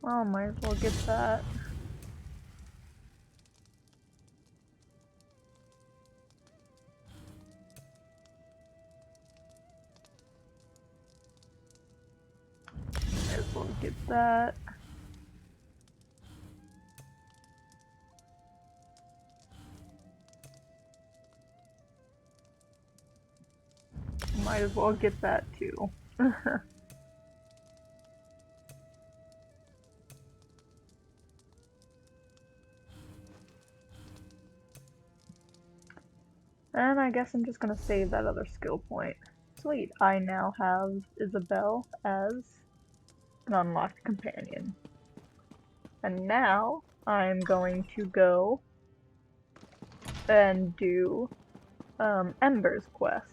Oh, might as well get that. Might as well get that. Might as well get that too. And I guess I'm just gonna save that other skill point. Sweet, I now have Isobel as an unlocked companion. And now I'm going to go and do Ember's quest.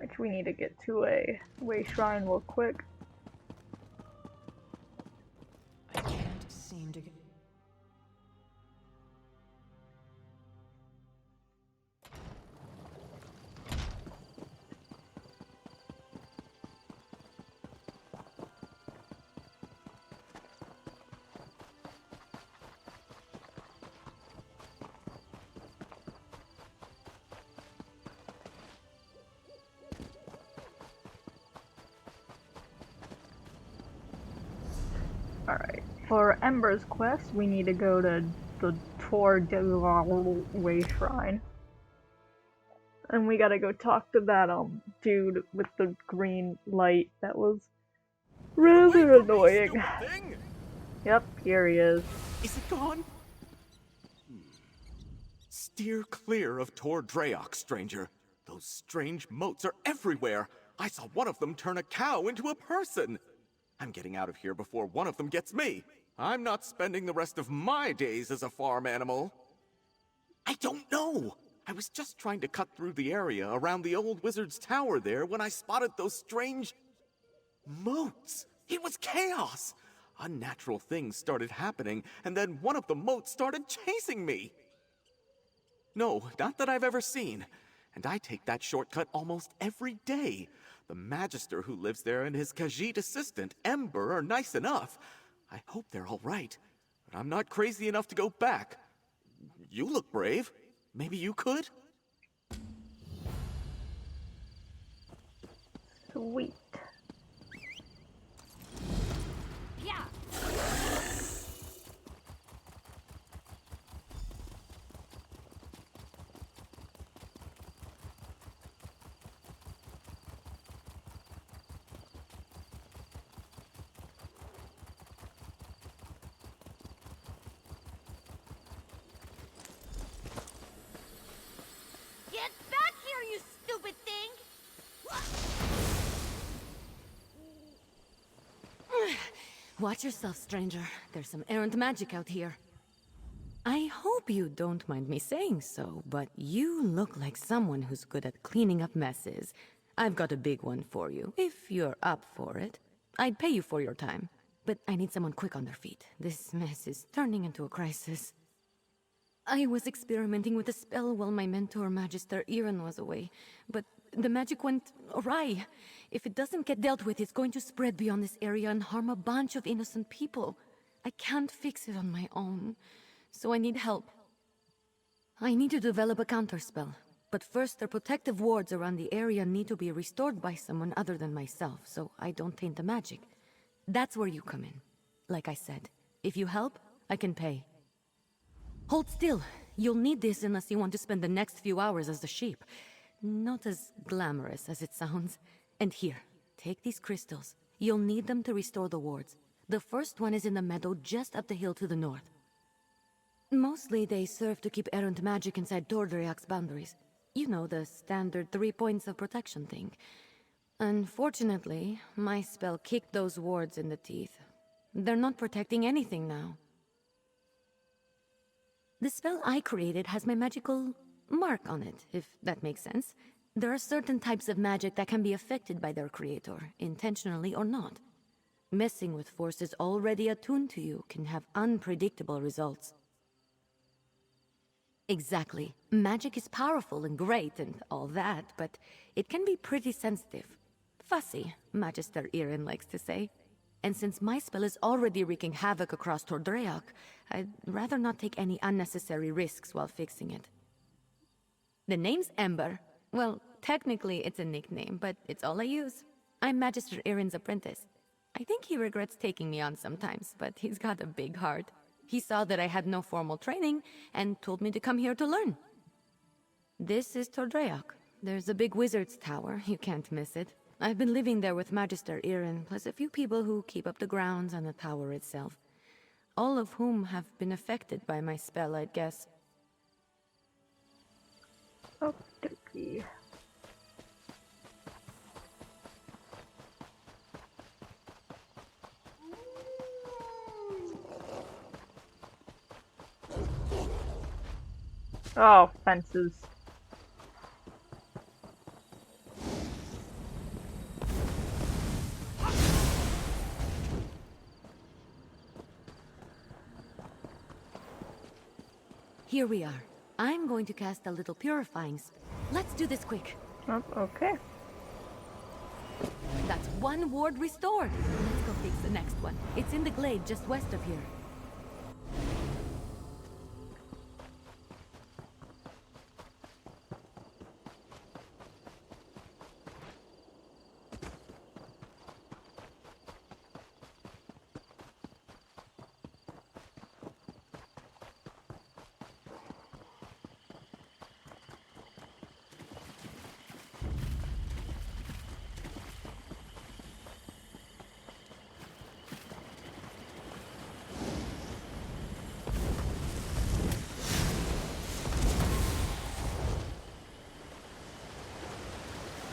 Which we need to get to a way shrine real quick. I can't seem to get... Alright, for Ember's quest, we need to go to the Tor de Way Shrine. And we gotta go talk to that, dude with the green light that was rather annoying. Yep, here he is. Is it gone? Steer clear of Tor Dreok, stranger. Those strange motes are everywhere. I saw one of them turn a cow into a person. I'm getting out of here before one of them gets me. I'm not spending the rest of my days as a farm animal. I don't know. I was just trying to cut through the area around the old wizard's tower there when I spotted those strange motes. It was chaos. Unnatural things started happening, and then one of the motes started chasing me. No, not that I've ever seen. And I take that shortcut almost every day. The Magister who lives there and his Khajiit assistant, Ember, are nice enough. I hope they're all right. But I'm not crazy enough to go back. You look brave. Maybe you could? Sweet. Yeah. Get back here, you stupid thing! Watch yourself, stranger. There's some errant magic out here. I hope you don't mind me saying so, but you look like someone who's good at cleaning up messes. I've got a big one for you, if you're up for it. I'd pay you for your time, but I need someone quick on their feet. This mess is turning into a crisis. I was experimenting with a spell while my mentor, Magister Iran, was away, but the magic went awry. If it doesn't get dealt with, it's going to spread beyond this area and harm a bunch of innocent people. I can't fix it on my own, so I need help. I need to develop a counterspell, but first their protective wards around the area need to be restored by someone other than myself, so I don't taint the magic. That's where you come in. Like I said, if you help, I can pay. Hold still. You'll need this unless you want to spend the next few hours as a sheep. Not as glamorous as it sounds. And here, take these crystals. You'll need them to restore the wards. The first one is in the meadow just up the hill to the north. Mostly they serve to keep errant magic inside Tordriak's boundaries. You know, the standard 3 points of protection thing. Unfortunately, my spell kicked those wards in the teeth. They're not protecting anything now. The spell I created has my magical mark on it, if that makes sense. There are certain types of magic that can be affected by their creator, intentionally or not. Messing with forces already attuned to you can have unpredictable results. Exactly. Magic is powerful and great and all that, but it can be pretty sensitive. Fussy, Magister Irin likes to say. And since my spell is already wreaking havoc across Tordreak, I'd rather not take any unnecessary risks while fixing it. The name's Ember. Well, technically it's a nickname, but it's all I use. I'm Magister Irin's apprentice. I think he regrets taking me on sometimes, but he's got a big heart. He saw that I had no formal training and told me to come here to learn. This is Tordreak. There's a big wizard's tower, you can't miss it. I've been living there with Magister Irin, plus a few people who keep up the grounds and the tower itself. All of whom have been affected by my spell, I'd guess. Okey-dokey. Oh, fences. Here we are. I'm going to cast a little purifying spell. Let's do this quick. Oh, okay. That's one ward restored. Let's go fix the next one. It's in the glade just west of here.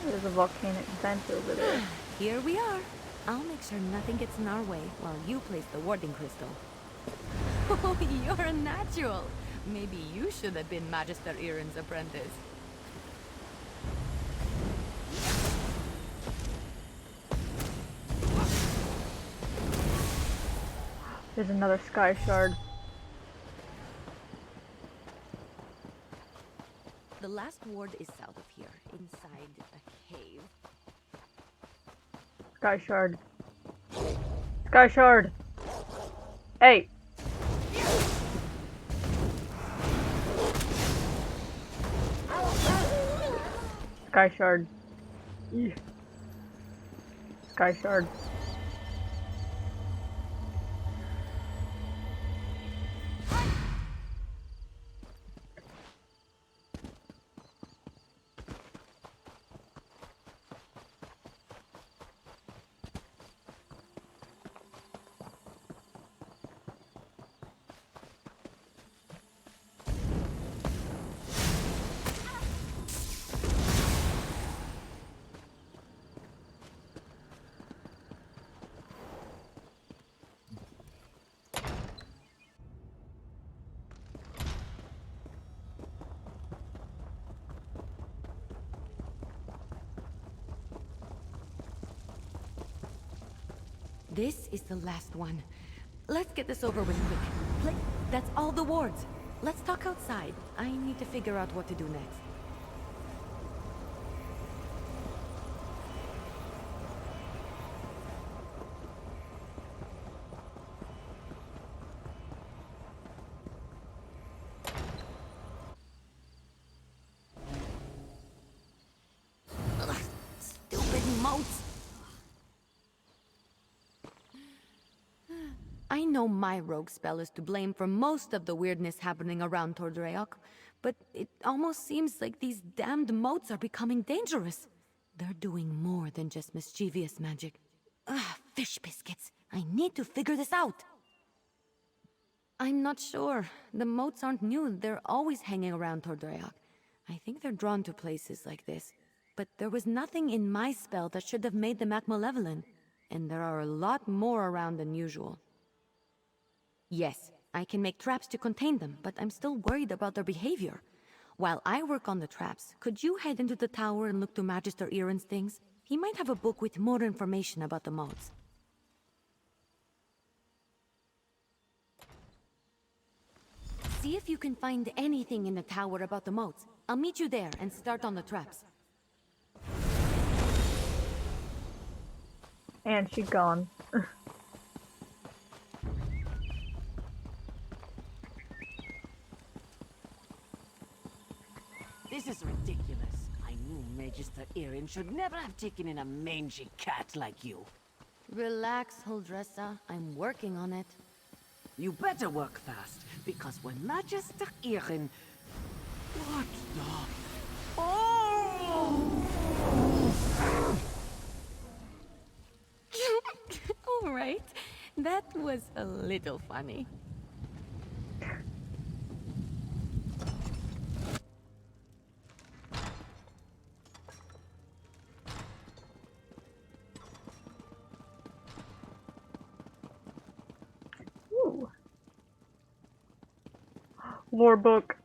There's a volcanic vent over there. Here we are. I'll make sure nothing gets in our way while you place the warding crystal. Oh, you're a natural. Maybe you should have been Magister Irin's apprentice. There's another sky shard. The last ward is south of here, inside a cave. Sky shard. Sky shard! Hey! Sky shard. Eeh. Sky shard. This is the last one. Let's get this over with quick. That's all the wards. Let's talk outside. I need to figure out what to do next. Ugh, stupid moats. I know my rogue spell is to blame for most of the weirdness happening around Tordreak, but it almost seems like these damned moats are becoming dangerous. They're doing more than just mischievous magic. Fish biscuits. I need to figure this out. I'm not sure. The moats aren't new. They're always hanging around Tordreok. I think they're drawn to places like this. But there was nothing in my spell that should have made them act malevolent. And there are a lot more around than usual. Yes, I can make traps to contain them, but I'm still worried about their behavior. While I work on the traps, could you head into the tower and look to Magister Iron's things? He might have a book with more information about the moats. See if you can find anything in the tower about the moats. I'll meet you there and start on the traps. And she's gone. This is ridiculous. I knew Magister Iron should never have taken in a mangy cat like you. Relax, Huldressa. I'm working on it. You better work fast, because when Magister Iron... What the... Oh! All right. That was a little funny. Ooh. Lore book.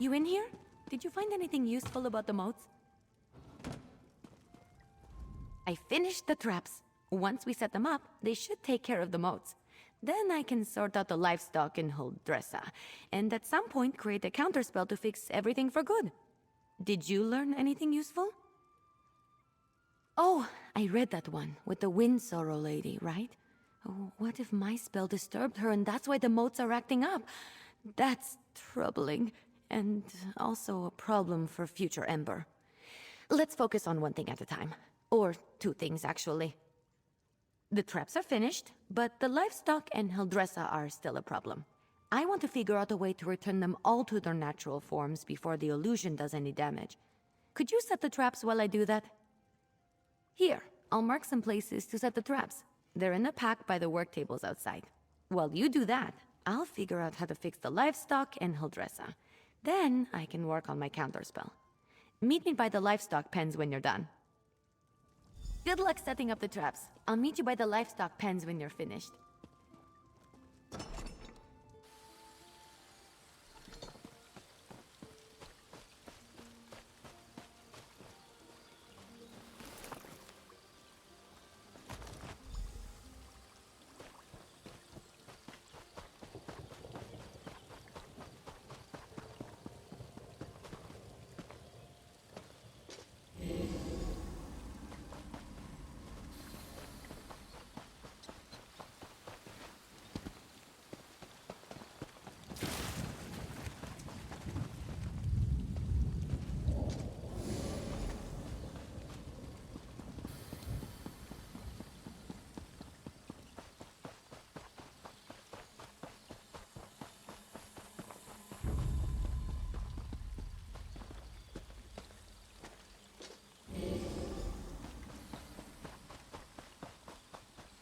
You in here? Did you find anything useful about the moats? I finished the traps. Once we set them up, they should take care of the moats. Then I can sort out the livestock in Huldressa, and at some point create a counterspell to fix everything for good. Did you learn anything useful? Oh, I read that one, with the Wind Sorrow lady, right? Oh, what if my spell disturbed her and that's why the moats are acting up? That's troubling, and also a problem for future Ember. Let's focus on one thing at a time. Or two things, actually. The traps are finished, but the livestock and Huldressa are still a problem. I want to figure out a way to return them all to their natural forms before the illusion does any damage. Could you set the traps while I do that? Here, I'll mark some places to set the traps. They're in a pack by the work tables outside. While you do that, I'll figure out how to fix the livestock and Huldressa. Then I can work on my counterspell. Meet me by the livestock pens when you're done. Good luck setting up the traps. I'll meet you by the livestock pens when you're finished.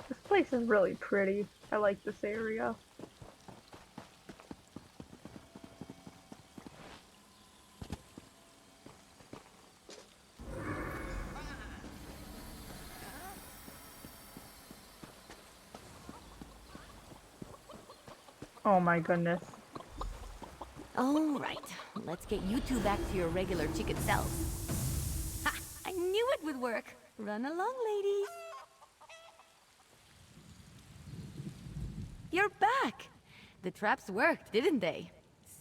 This place is really pretty. I like this area. Oh my goodness. All right, let's get you two back to your regular chicken selves. Ha! I knew it would work. Run along, ladies. You're back! The traps worked, didn't they?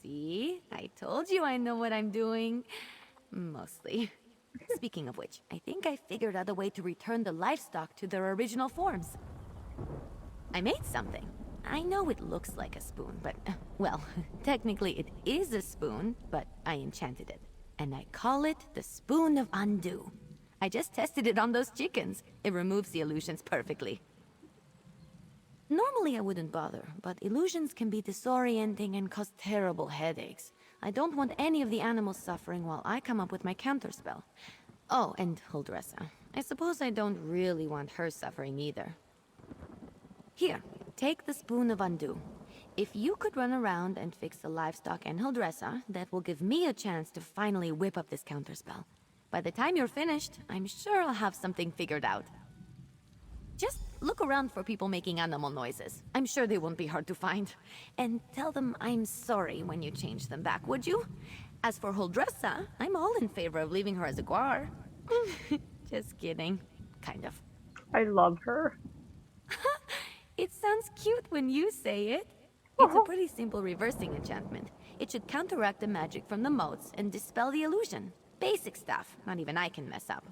See? I told you I know what I'm doing. Mostly. Speaking of which, I think I figured out a way to return the livestock to their original forms. I made something. I know it looks like a spoon, but, well, technically it is a spoon, but I enchanted it. And I call it the Spoon of Undo. I just tested it on those chickens. It removes the illusions perfectly. Normally I wouldn't bother, but illusions can be disorienting and cause terrible headaches. I don't want any of the animals suffering while I come up with my counterspell. Oh, and Huldressa. I suppose I don't really want her suffering either. Here, take the Spoon of Undo. If you could run around and fix the livestock and Huldressa, that will give me a chance to finally whip up this counterspell. By the time you're finished, I'm sure I'll have something figured out. Just look around for people making animal noises. I'm sure they won't be hard to find. And tell them I'm sorry when you change them back, would you? As for Huldressa, I'm all in favor of leaving her as a guar. Just kidding. Kind of. I love her. It sounds cute when you say it. It's a pretty simple reversing enchantment. It should counteract the magic from the motes and dispel the illusion. Basic stuff. Not even I can mess up.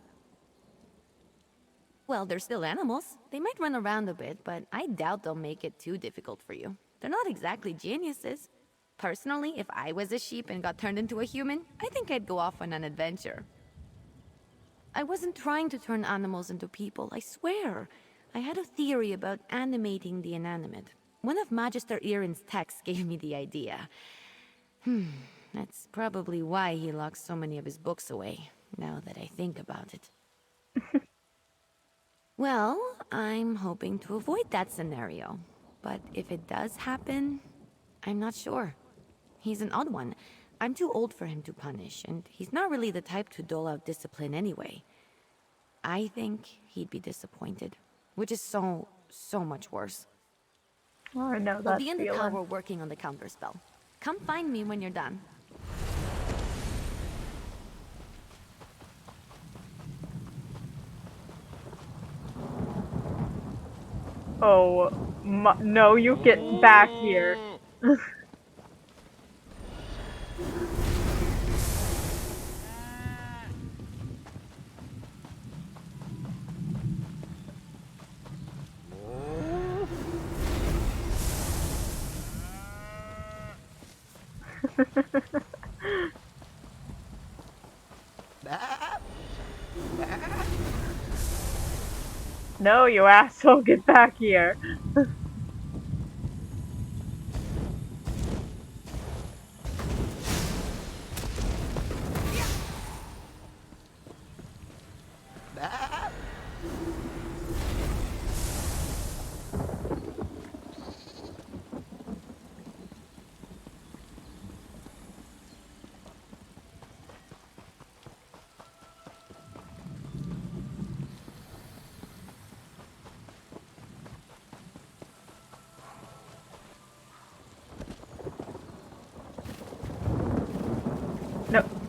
Well, they're still animals. They might run around a bit, but I doubt they'll make it too difficult for you. They're not exactly geniuses. Personally, if I was a sheep and got turned into a human, I think I'd go off on an adventure. I wasn't trying to turn animals into people, I swear. I had a theory about animating the inanimate. One of Magister Irin's texts gave me the idea. That's probably why he locks so many of his books away, now that I think about it. Well, I'm hoping to avoid that scenario. But if it does happen, I'm not sure. He's an odd one. I'm too old for him to punish, and he's not really the type to dole out discipline anyway. I think he'd be disappointed, which is so much worse. Oh, I know that I'll be in the feeling. tower working on the counterspell. Come find me when you're done. Oh, no, you get back here. No, you asshole, get back here.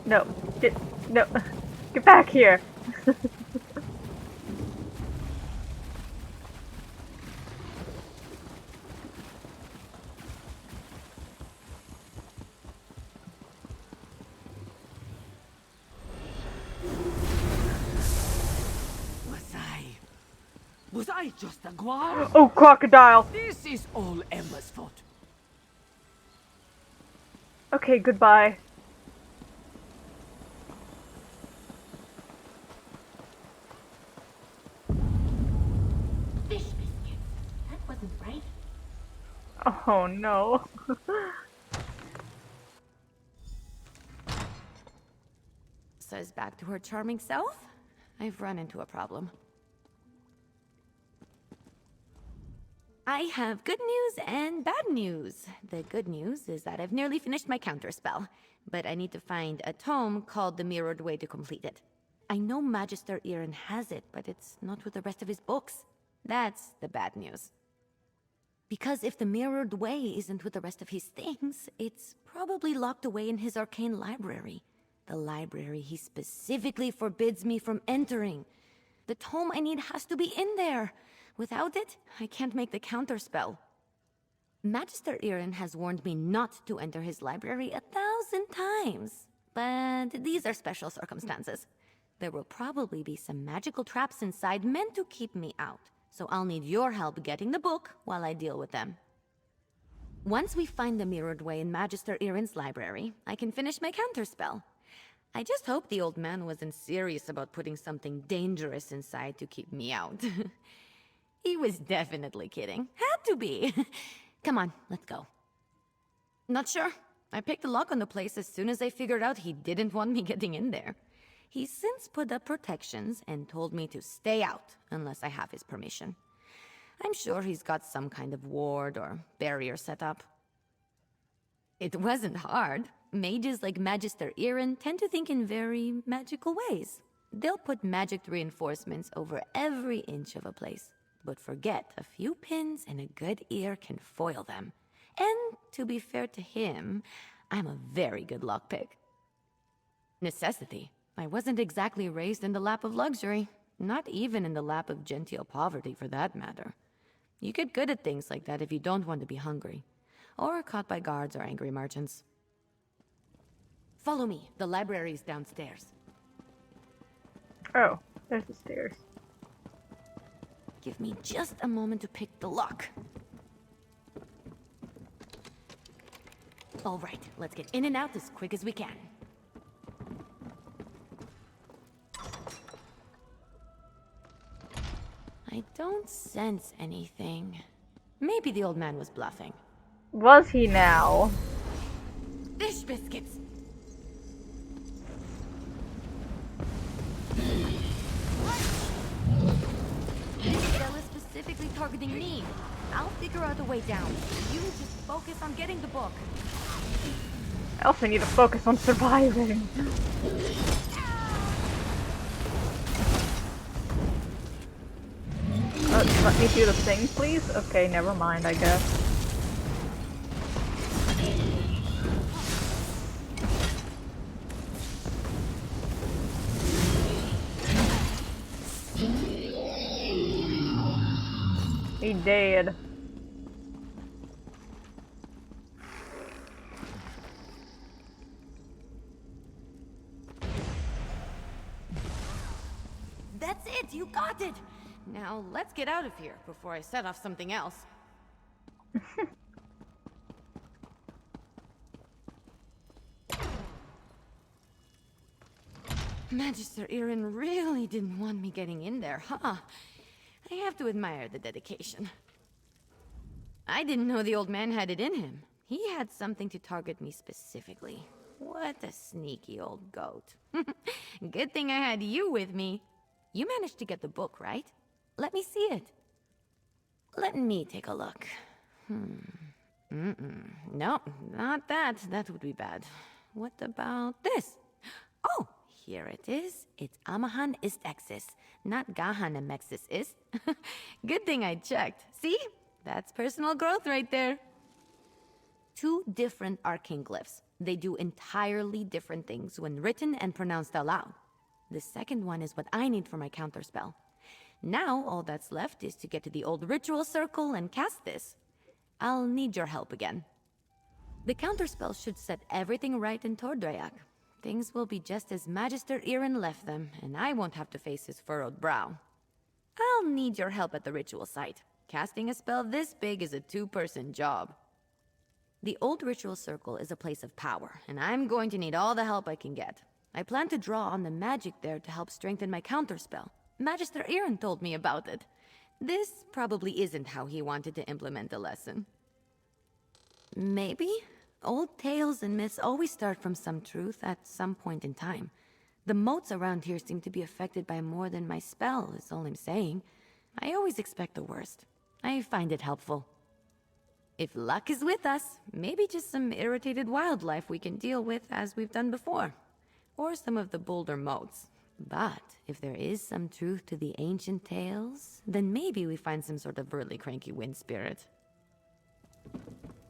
No, get back here. Was I just a guar? Oh, crocodile. This is all Ember's fault. Okay, goodbye. Fish biscuits. That wasn't right. Oh no. Says back to her charming self? I've run into a problem. I have good news and bad news. The good news is that I've nearly finished my counterspell, but I need to find a tome called The Mirrored Way to complete it. I know Magister Irin has it, but it's not with the rest of his books. That's the bad news. Because if the Mirrored Way isn't with the rest of his things, it's probably locked away in his arcane library. The library he specifically forbids me from entering. The tome I need has to be in there. Without it, I can't make the counterspell. Magister Irin has warned me not to enter his library 1,000 times. But these are special circumstances. There will probably be some magical traps inside meant to keep me out. So I'll need your help getting the book while I deal with them. Once we find the mirrored way in Magister Irin's library, I can finish my counterspell. I just hope the old man wasn't serious about putting something dangerous inside to keep me out. He was definitely kidding. Had to be. Come on, let's go. Not sure. I picked the lock on the place as soon as I figured out he didn't want me getting in there. He's since put up protections and told me to stay out unless I have his permission. I'm sure he's got some kind of ward or barrier set up. It wasn't hard. Mages like Magister Irin tend to think in very magical ways. They'll put magic reinforcements over every inch of a place, but forget a few pins and a good ear can foil them. And to be fair to him, I'm a very good lockpick. Necessity. I wasn't exactly raised in the lap of luxury, not even in the lap of genteel poverty for that matter. You get good at things like that if you don't want to be hungry, or caught by guards or angry merchants. Follow me. The library's downstairs. Oh, there's the stairs. Give me just a moment to pick the lock. All right, let's get in and out as quick as we can. I don't sense anything. Maybe the old man was bluffing. Was he now? Fish biscuits! Isabel is specifically targeting me. I'll figure out a way down. You just focus on getting the book. I also need to focus on surviving. Let me do the thing, please? Okay, never mind, I guess. He dead. That's it! You got it! Now, let's get out of here before I set off something else. Magister Irin really didn't want me getting in there, huh? I have to admire the dedication. I didn't know the old man had it in him. He had something to target me specifically. What a sneaky old goat. Good thing I had you with me. You managed to get the book, right? Let me see it. Let me take a look. No, not that. That would be bad. What about this? Oh, here it is. It's Amahan ist Exis, not Gahan Amexis ist. Good thing I checked. See? That's personal growth right there. 2 different arcane glyphs. They do entirely different things when written and pronounced aloud. The second one is what I need for my counterspell. Now, all that's left is to get to the old ritual circle and cast this. I'll need your help again. The counterspell should set everything right in Tordreac. Things will be just as Magister Irin left them, and I won't have to face his furrowed brow. I'll need your help at the ritual site. Casting a spell this big is a 2-person job. The old ritual circle is a place of power, and I'm going to need all the help I can get. I plan to draw on the magic there to help strengthen my counterspell. Magister Irin told me about it. This probably isn't how he wanted to implement the lesson. Maybe? Old tales and myths always start from some truth at some point in time. The moats around here seem to be affected by more than my spell, is all I'm saying. I always expect the worst. I find it helpful. If luck is with us, maybe just some irritated wildlife we can deal with as we've done before. Or some of the bolder moats. But if there is some truth to the ancient tales, then maybe we find some sort of really cranky wind spirit.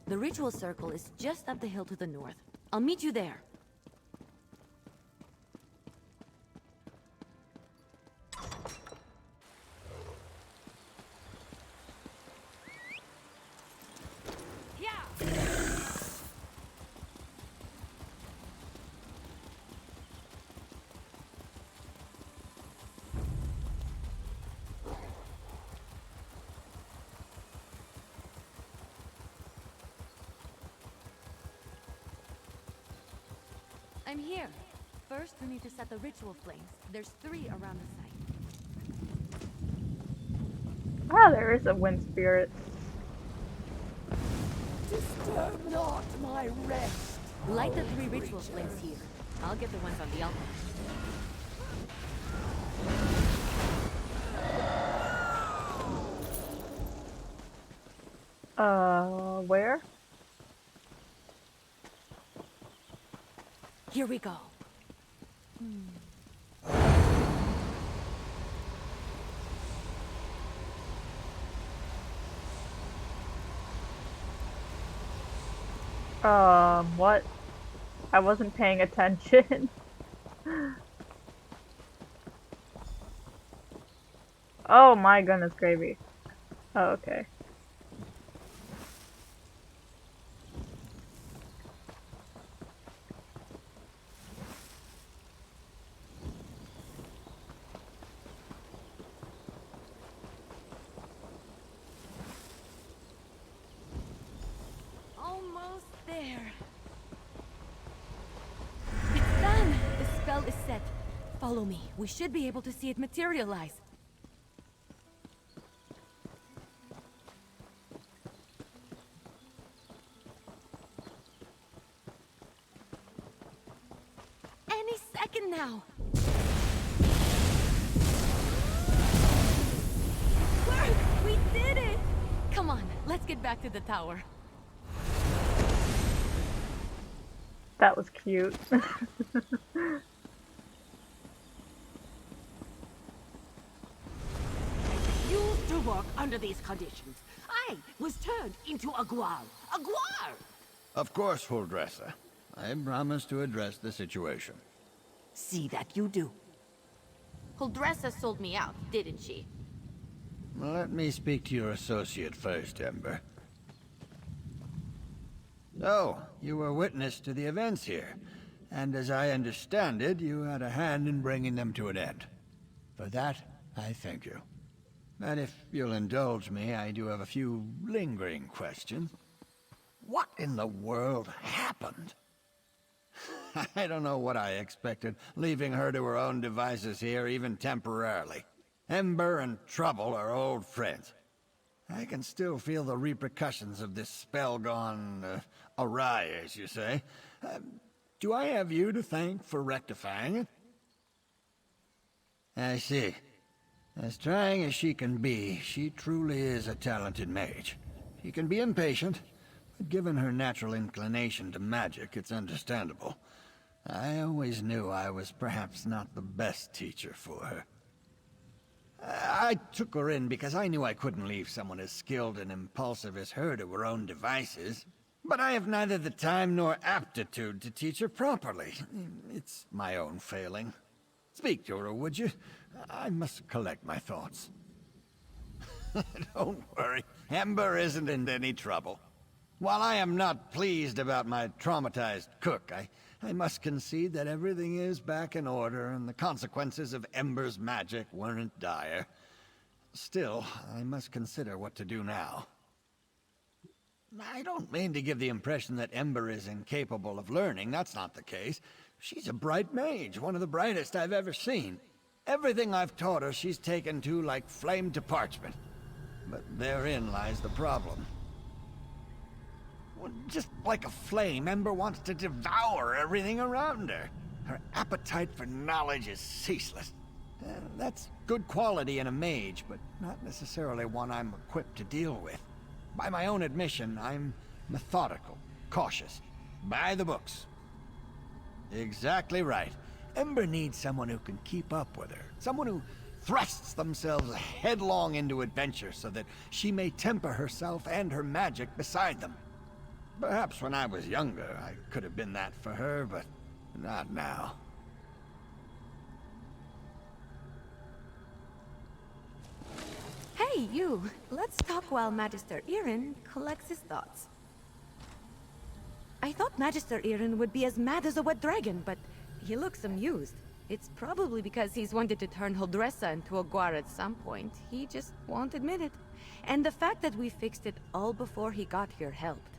The ritual circle is just up the hill to the north. I'll meet you there. I'm here. First, we need to set the ritual flames. There's 3 around the site. Ah, there is a wind spirit. Disturb not my rest. Light the 3 ritual flames here. I'll get the ones on the altar. Where? Here we go. What? I wasn't paying attention. Oh my goodness, gravy. Oh, okay. Almost there. It's done! The spell is set. Follow me. We should be able to see it materialize. Any second now. Work! We did it! Come on, let's get back to the tower. That was cute. Used to work under these conditions. I was turned into a guar. A guar! Of course, Huldressa. I promise to address the situation. See that you do. Huldressa sold me out, didn't she? Let me speak to your associate first, Ember. So, you were witness to the events here, and as I understand it, you had a hand in bringing them to an end. For that, I thank you. And if you'll indulge me, I do have a few lingering questions. What in the world happened? I don't know what I expected, leaving her to her own devices here, even temporarily. Ember and Trouble are old friends. I can still feel the repercussions of this spell gone awry, as you say. Do I have you to thank for rectifying it? I see. As trying as she can be, she truly is a talented mage. She can be impatient, but given her natural inclination to magic, it's understandable. I always knew I was perhaps not the best teacher for her. I took her in because I knew I couldn't leave someone as skilled and impulsive as her to her own devices. But I have neither the time nor aptitude to teach her properly. It's my own failing. Speak to her, would you? I must collect my thoughts. Don't worry, Ember isn't in any trouble. While I am not pleased about my traumatized cook, I must concede that everything is back in order and the consequences of Ember's magic weren't dire. Still, I must consider what to do now. I don't mean to give the impression that Ember is incapable of learning. That's not the case. She's a bright mage, one of the brightest I've ever seen. Everything I've taught her she's taken to like flame to parchment. But therein lies the problem. Well, just like a flame, Ember wants to devour everything around her. Her appetite for knowledge is ceaseless. That's good quality in a mage, but not necessarily one I'm equipped to deal with. By my own admission, I'm methodical, cautious, by the books. Exactly right. Ember needs someone who can keep up with her. Someone who thrusts themselves headlong into adventure so that she may temper herself and her magic beside them. Perhaps when I was younger, I could have been that for her, but not now. Hey, you! Let's talk while Magister Irin collects his thoughts. I thought Magister Irin would be as mad as a wet dragon, but he looks amused. It's probably because he's wanted to turn Huldressa into a guar at some point. He just won't admit it. And the fact that we fixed it all before he got here helped.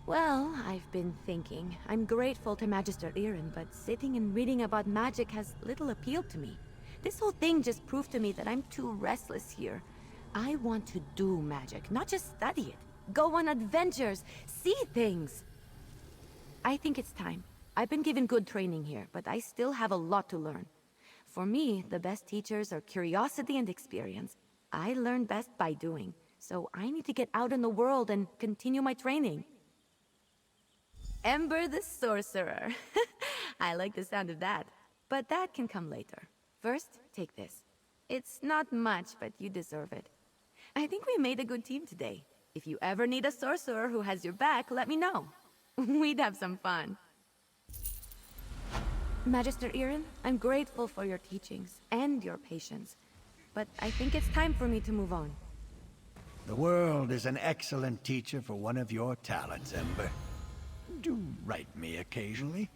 Well, I've been thinking. I'm grateful to Magister Irin, but sitting and reading about magic has little appeal to me. This whole thing just proved to me that I'm too restless here. I want to do magic, not just study it. Go on adventures, see things. I think it's time. I've been given good training here, but I still have a lot to learn. For me, the best teachers are curiosity and experience. I learn best by doing, so I need to get out in the world and continue my training. Ember the Sorcerer. I like the sound of that. But that can come later. First, take this. It's not much, but you deserve it. I think we made a good team today. If you ever need a sorcerer who has your back, let me know. We'd have some fun. Magister Irin, I'm grateful for your teachings and your patience. But I think it's time for me to move on. The world is an excellent teacher for one of your talents, Ember. Do write me occasionally.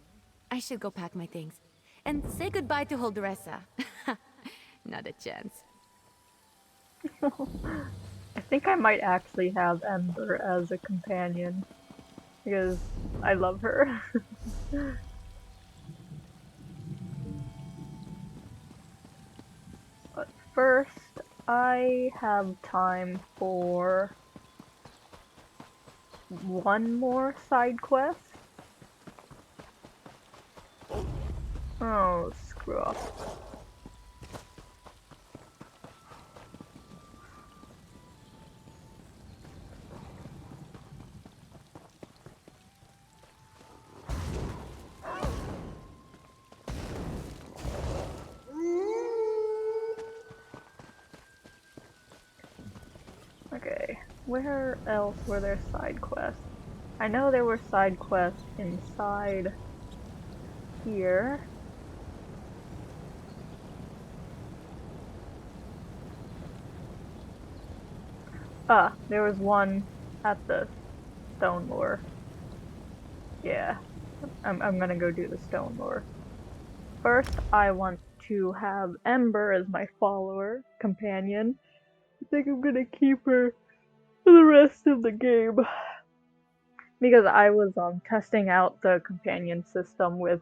I should go pack my things. And say goodbye to Holdressa. Not a chance. I think I might actually have Ember as a companion, because I love her. But first, I have time for one more side quest. Oh, screw off. Okay, where else were there side quests? I know there were side quests inside here. Ah, there was one at the stone lore. Yeah, I'm gonna go do the stone lore. First, I want to have Ember as my follower, companion. I think I'm gonna keep her for the rest of the game. Because I was testing out the companion system with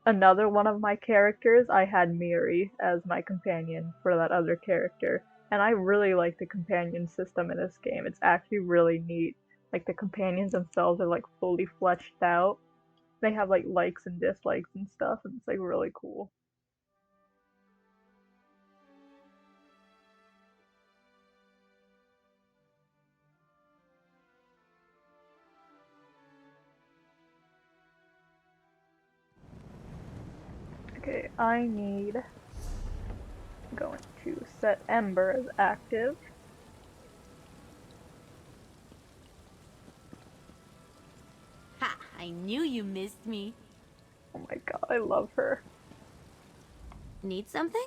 another one of my characters. I had Miri as my companion for that other character. And I really like the companion system in this game. It's actually really neat. Like, the companions themselves are like fully fleshed out. They have like likes and dislikes and stuff, and it's like really cool. Okay, I'm going to set Ember as active. Ha! I knew you missed me. Oh my god, I love her. Need something?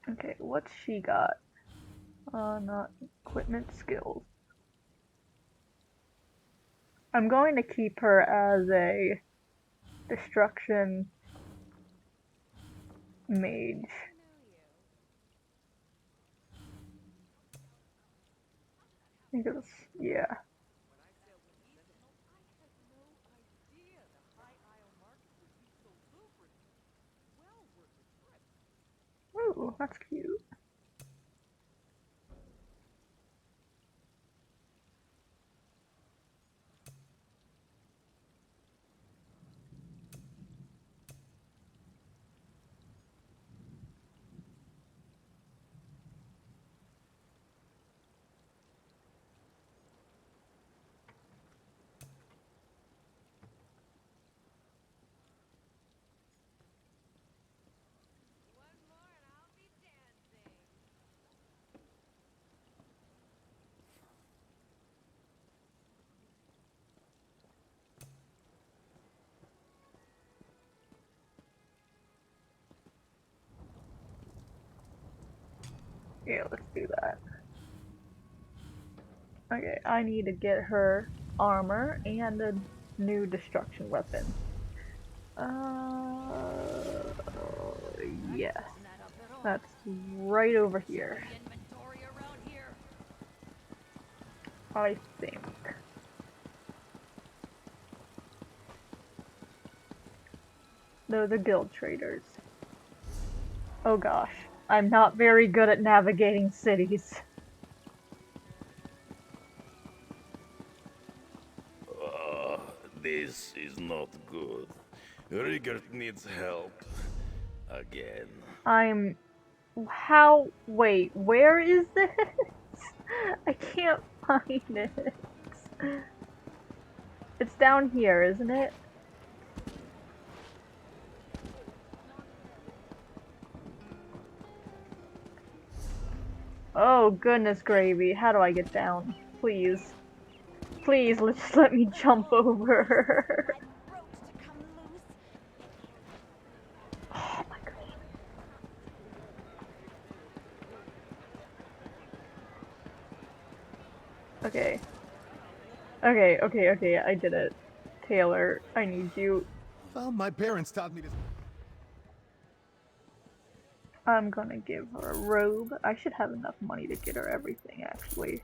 Okay, what's she got? Not equipment skills. I'm going to keep her as a destruction mage. Because, yeah. Ooh, that's cute. Yeah, let's do that. Okay, I need to get her armor and a new destruction weapon. Yes. That's right over here. I think. They're the guild traders. Oh gosh, I'm not very good at navigating cities. This is not good. Rigert needs help. Again. Wait, where is this? I can't find it. It's down here, isn't it? Oh, goodness gravy. How do I get down? Please. Please, just let me jump over. Oh my god. Okay. Okay, I did it. Taylor, I need you. Well, my parents taught me to... I'm gonna give her a robe. I should have enough money to get her everything, actually.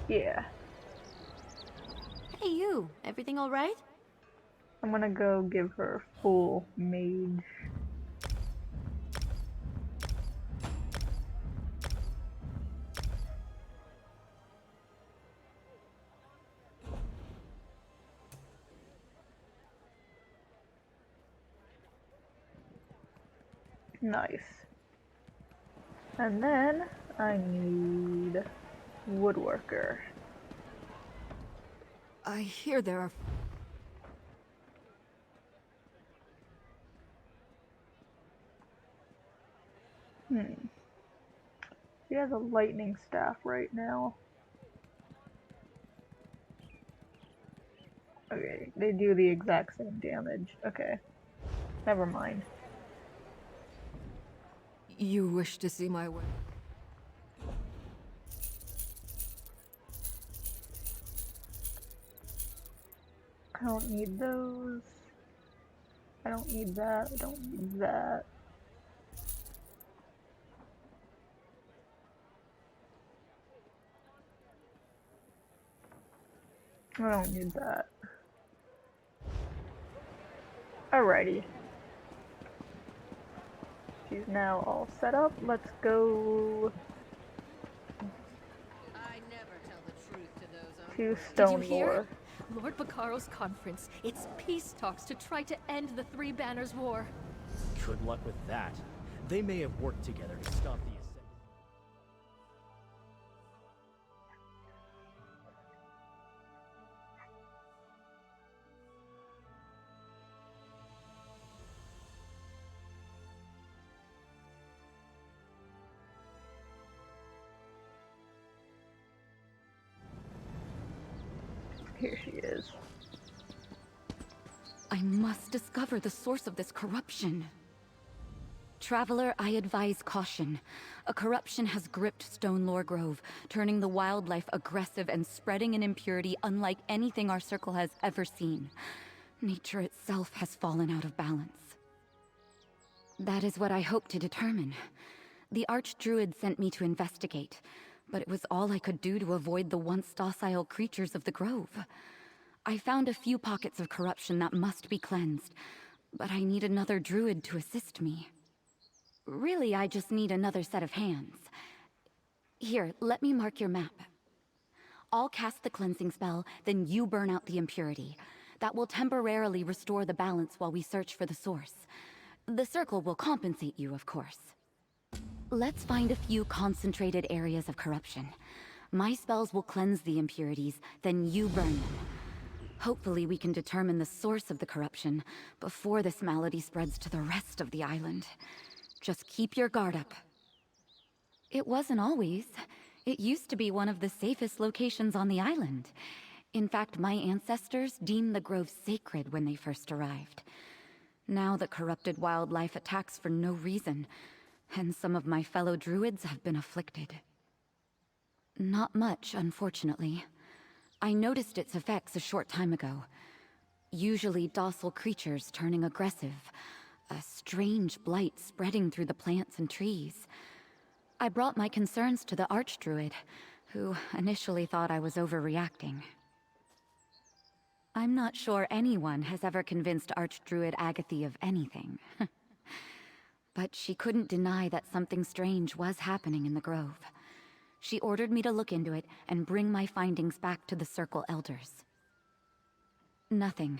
Yeah. Hey you, everything alright? I'm gonna go give her full mage. Nice. And then I need woodworker. I hear there are... She has a lightning staff right now. Okay, they do the exact same damage. Okay. Never mind. You wish to see my work? I don't need those. I don't need that. I don't need that. I don't need that. Alrighty. She's now all set up. Let's go to Did you hear? Stonewar. Lord Bakaro's conference. It's peace talks to try to end the Three Banners War. Good luck with that. They may have worked together to stop the Here she is. I must discover the source of this corruption. Traveler, I advise caution. A corruption has gripped Stonelore Grove, turning the wildlife aggressive and spreading an impurity unlike anything our circle has ever seen. Nature itself has fallen out of balance. That is what I hope to determine. The Archdruid sent me to investigate, but it was all I could do to avoid the once docile creatures of the grove. I found a few pockets of corruption that must be cleansed, but I need another druid to assist me. Really, I just need another set of hands. Here, let me mark your map. I'll cast the cleansing spell, then you burn out the impurity. That will temporarily restore the balance while we search for the source. The circle will compensate you, of course. Let's find a few concentrated areas of corruption. My spells will cleanse the impurities, then you burn them. Hopefully we can determine the source of the corruption before this malady spreads to the rest of the island. Just keep your guard up. It wasn't always. It used to be one of the safest locations on the island. In fact, my ancestors deemed the grove sacred when they first arrived. Now the corrupted wildlife attacks for no reason, and some of my fellow druids have been afflicted. Not much, unfortunately. I noticed its effects a short time ago. Usually docile creatures turning aggressive. A strange blight spreading through the plants and trees. I brought my concerns to the Archdruid, who initially thought I was overreacting. I'm not sure anyone has ever convinced Archdruid Agathy of anything. But she couldn't deny that something strange was happening in the Grove. She ordered me to look into it and bring my findings back to the Circle Elders. Nothing.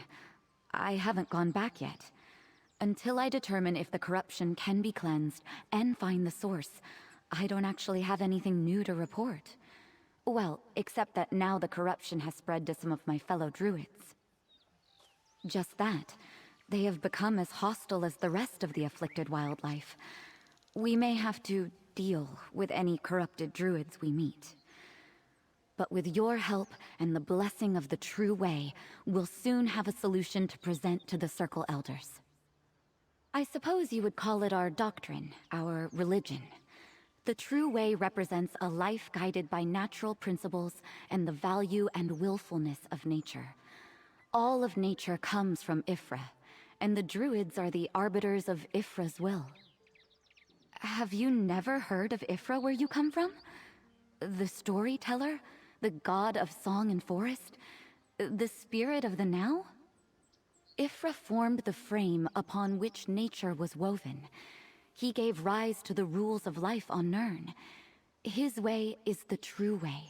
I haven't gone back yet. Until I determine if the corruption can be cleansed and find the source, I don't actually have anything new to report. Well, except that now the corruption has spread to some of my fellow druids. Just that. They have become as hostile as the rest of the afflicted wildlife. We may have to deal with any corrupted druids we meet. But with your help and the blessing of the true way, we'll soon have a solution to present to the Circle Elders. I suppose you would call it our doctrine, our religion. The true way represents a life guided by natural principles and the value and willfulness of nature. All of nature comes from Ifra, and the druids are the arbiters of Ifra's will. Have you never heard of Ifra where you come from? The storyteller? The god of song and forest? The spirit of the now? Ifra formed the frame upon which nature was woven. He gave rise to the rules of life on Nirn. His way is the true way.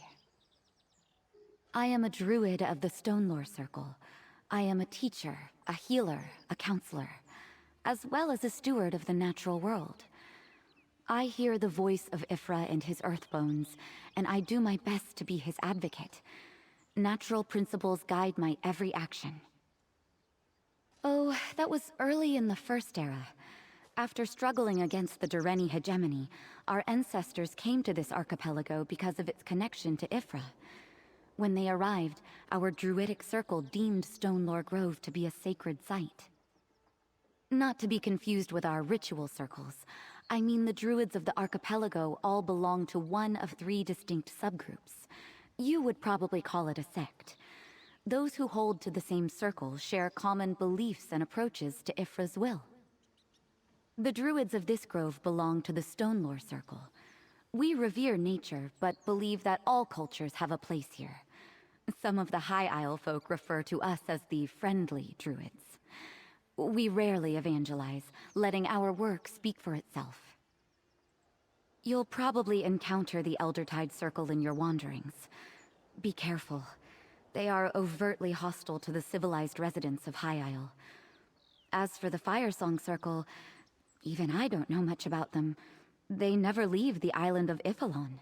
I am a druid of the Stonelore Circle. I am a teacher, a healer, a counselor, as well as a steward of the natural world. I hear the voice of Ifra and his earthbones, and I do my best to be his advocate. Natural principles guide my every action. Oh, that was early in the First Era. After struggling against the Dureni hegemony, our ancestors came to this archipelago because of its connection to Ifra. When they arrived, our druidic circle deemed Stonelore Grove to be a sacred site. Not to be confused with our ritual circles, I mean the druids of the archipelago all belong to one of 3 distinct subgroups. You would probably call it a sect. Those who hold to the same circle share common beliefs and approaches to Ifra's will. The druids of this grove belong to the Stonelore Circle. We revere nature, but believe that all cultures have a place here. Some of the High Isle folk refer to us as the friendly druids. We rarely evangelize, letting our work speak for itself. You'll probably encounter the Eldertide Circle in your wanderings. Be careful. They are overtly hostile to the civilized residents of High Isle. As for the Firesong Circle, even I don't know much about them. They never leave the island of Iphalon.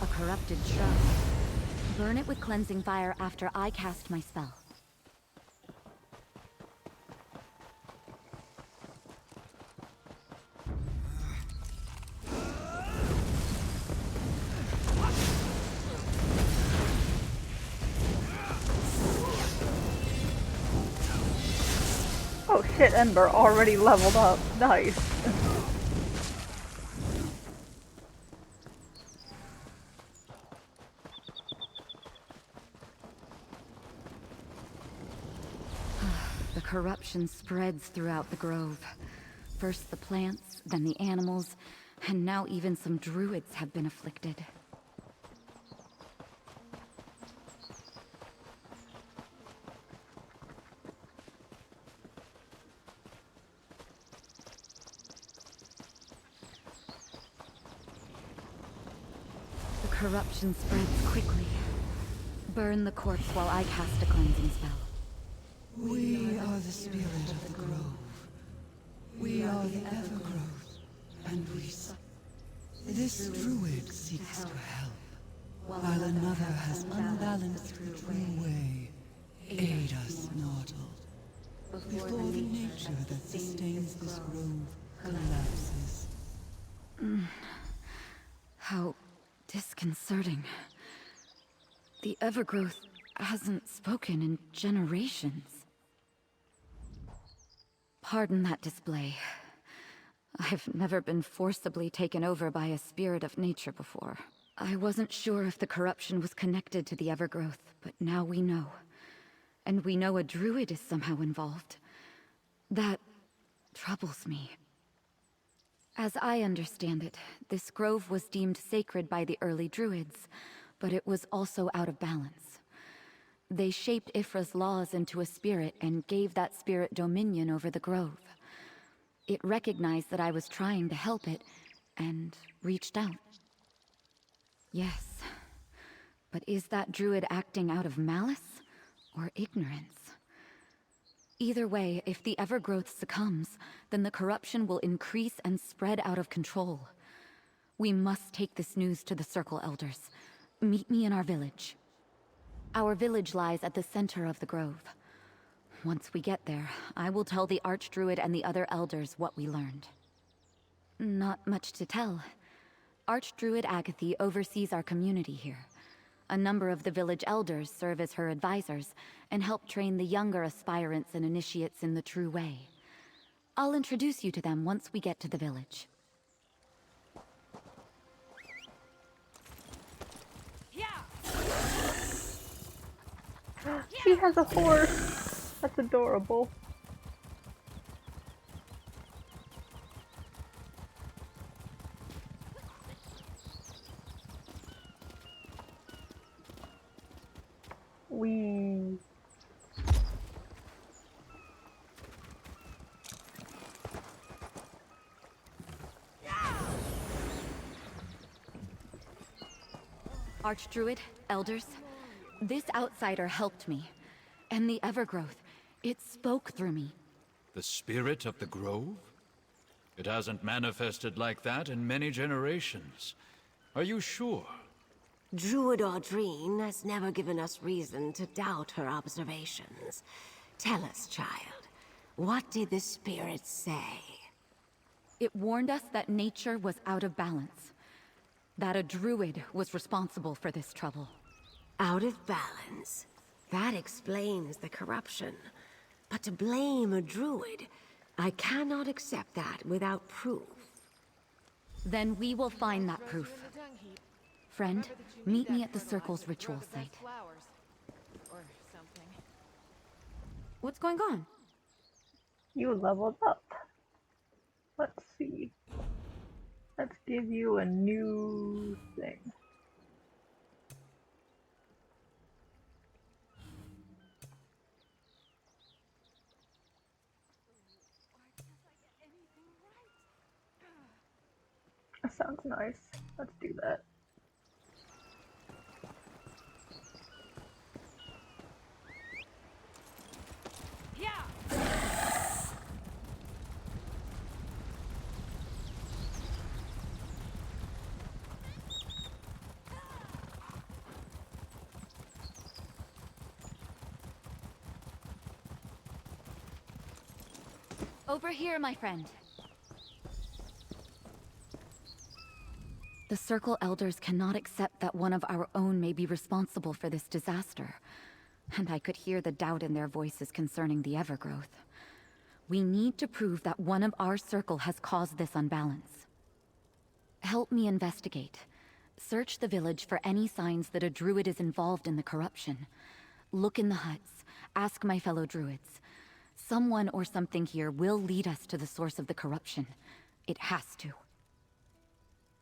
A corrupted shrub. Burn it with cleansing fire after I cast my spell. Oh shit, Ember already leveled up. Nice. The corruption spreads throughout the grove. First the plants, then the animals, and now even some druids have been afflicted. The corruption spreads quickly. Burn the corpse while I cast a cleansing spell. We are the spirit of the grove. We are the evergrowth, and we This druid seeks to help, while another has unbalanced the true way. Aid us, mortal, before the nature that sustains this grove collapses. How disconcerting. The evergrowth hasn't spoken in generations. Pardon that display. I've never been forcibly taken over by a spirit of nature before. I wasn't sure if the corruption was connected to the Evergrowth, but now we know. And we know a druid is somehow involved. That troubles me. As I understand it, this grove was deemed sacred by the early druids, but it was also out of balance. They shaped Ifra's laws into a spirit and gave that spirit dominion over the grove. It recognized that I was trying to help it, and reached out. Yes. But is that druid acting out of malice, or ignorance? Either way, if the Evergrowth succumbs, then the corruption will increase and spread out of control. We must take this news to the Circle Elders. Meet me in our village. Our village lies at the center of the grove. Once we get there, I will tell the Archdruid and the other elders what we learned. Not much to tell. Archdruid Agathy oversees our community here. A number of the village elders serve as her advisors and help train the younger aspirants and initiates in the true way. I'll introduce you to them once we get to the village. She has a horse. That's adorable. Wee. Archdruid, elders, this outsider helped me. And the Evergrowth, it spoke through me. The spirit of the grove? It hasn't manifested like that in many generations. Are you sure? Druid Audrine has never given us reason to doubt her observations. Tell us, child, what did the spirit say? It warned us that nature was out of balance. That a druid was responsible for this trouble. Out of balance? That explains the corruption. But to blame a druid, I cannot accept that without proof. Then we will find that proof. Friend, meet me at the Circle's ritual site. What's going on? You leveled up. Let's see. Let's give you a new thing. That sounds nice. Let's do that. Over here, my friend. The Circle Elders cannot accept that one of our own may be responsible for this disaster. And I could hear the doubt in their voices concerning the Evergrowth. We need to prove that one of our circle has caused this unbalance. Help me investigate. Search the village for any signs that a druid is involved in the corruption. Look in the huts. Ask my fellow druids. Someone or something here will lead us to the source of the corruption. It has to.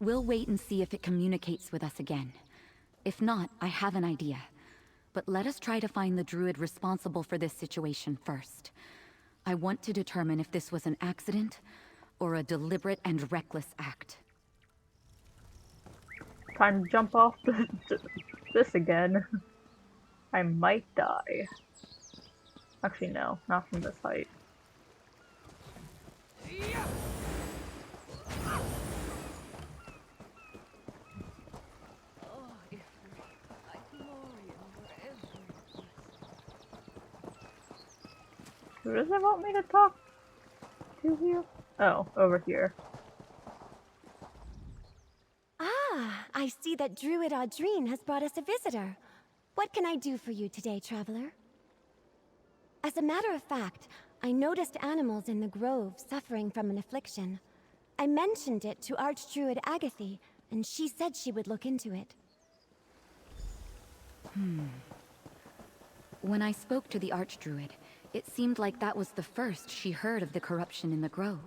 We'll wait and see if it communicates with us again. If not, I have an idea. But let us try to find the druid responsible for this situation first. I want to determine if this was an accident or a deliberate and reckless act. Time to jump off this again. I might die. Actually, no, not from this height. Who does it want me to talk to here? Oh, over here. Ah, I see that Druid Audrine has brought us a visitor. What can I do for you today, traveler? As a matter of fact, I noticed animals in the grove suffering from an affliction. I mentioned it to Archdruid Agathe, and she said she would look into it. When I spoke to the Archdruid, it seemed like that was the first she heard of the corruption in the grove.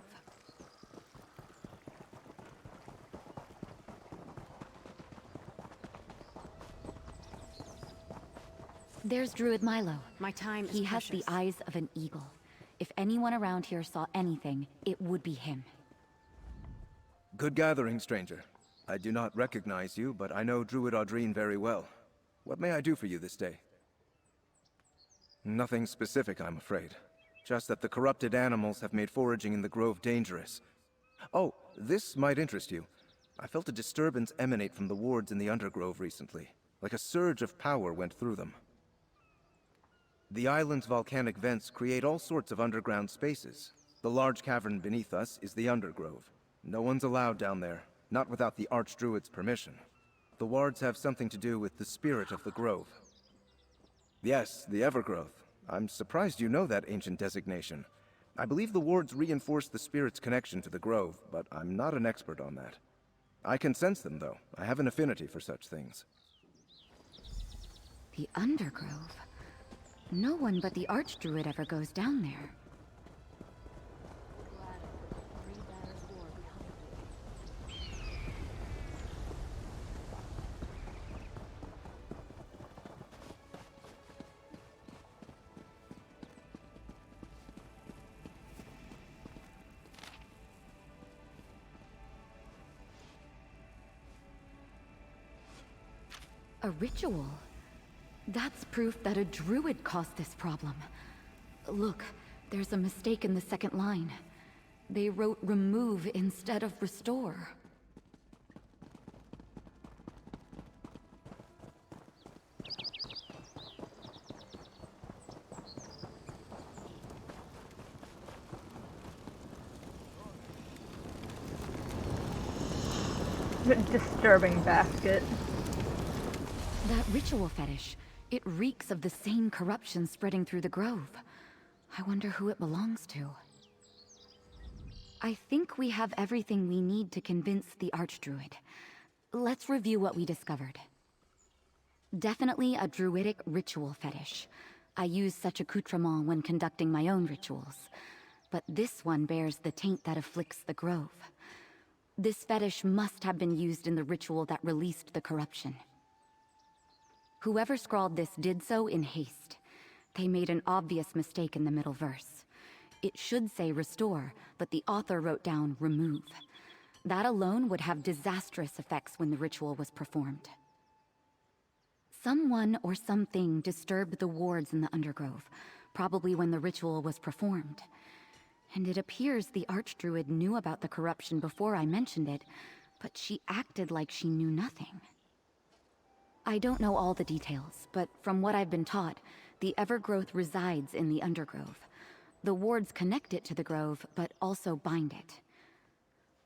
There's Druid Milo. My time is He has the eyes of an eagle. If anyone around here saw anything, it would be him. Good gathering, stranger. I do not recognize you, but I know Druid Audrine very well. What may I do for you this day? Nothing specific, I'm afraid. Just that the corrupted animals have made foraging in the grove dangerous. Oh, this might interest you. I felt a disturbance emanate from the wards in the Undergrove recently. Like a surge of power went through them. The island's volcanic vents create all sorts of underground spaces. The large cavern beneath us is the Undergrove. No one's allowed down there, not without the Archdruid's permission. The wards have something to do with the spirit of the grove. Yes, the Evergrowth. I'm surprised you know that ancient designation. I believe the wards reinforce the spirit's connection to the grove, but I'm not an expert on that. I can sense them, though. I have an affinity for such things. The Undergrove? No one but the Archdruid ever goes down there. A ritual? That's proof that a druid caused this problem. Look, there's a mistake in the second line. They wrote remove instead of restore. Disturbing basket. That ritual fetish, it reeks of the same corruption spreading through the grove. I wonder who it belongs to. I think we have everything we need to convince the Archdruid. Let's review what we discovered. Definitely a druidic ritual fetish. I use such accoutrement when conducting my own rituals. But this one bears the taint that afflicts the grove. This fetish must have been used in the ritual that released the corruption. Whoever scrawled this did so in haste. They made an obvious mistake in the middle verse. It should say restore, but the author wrote down remove. That alone would have disastrous effects when the ritual was performed. Someone or something disturbed the wards in the Undergrove, probably when the ritual was performed. And it appears the Archdruid knew about the corruption before I mentioned it, but she acted like she knew nothing. I don't know all the details, but from what I've been taught, the Evergrowth resides in the Undergrove. The wards connect it to the grove, but also bind it.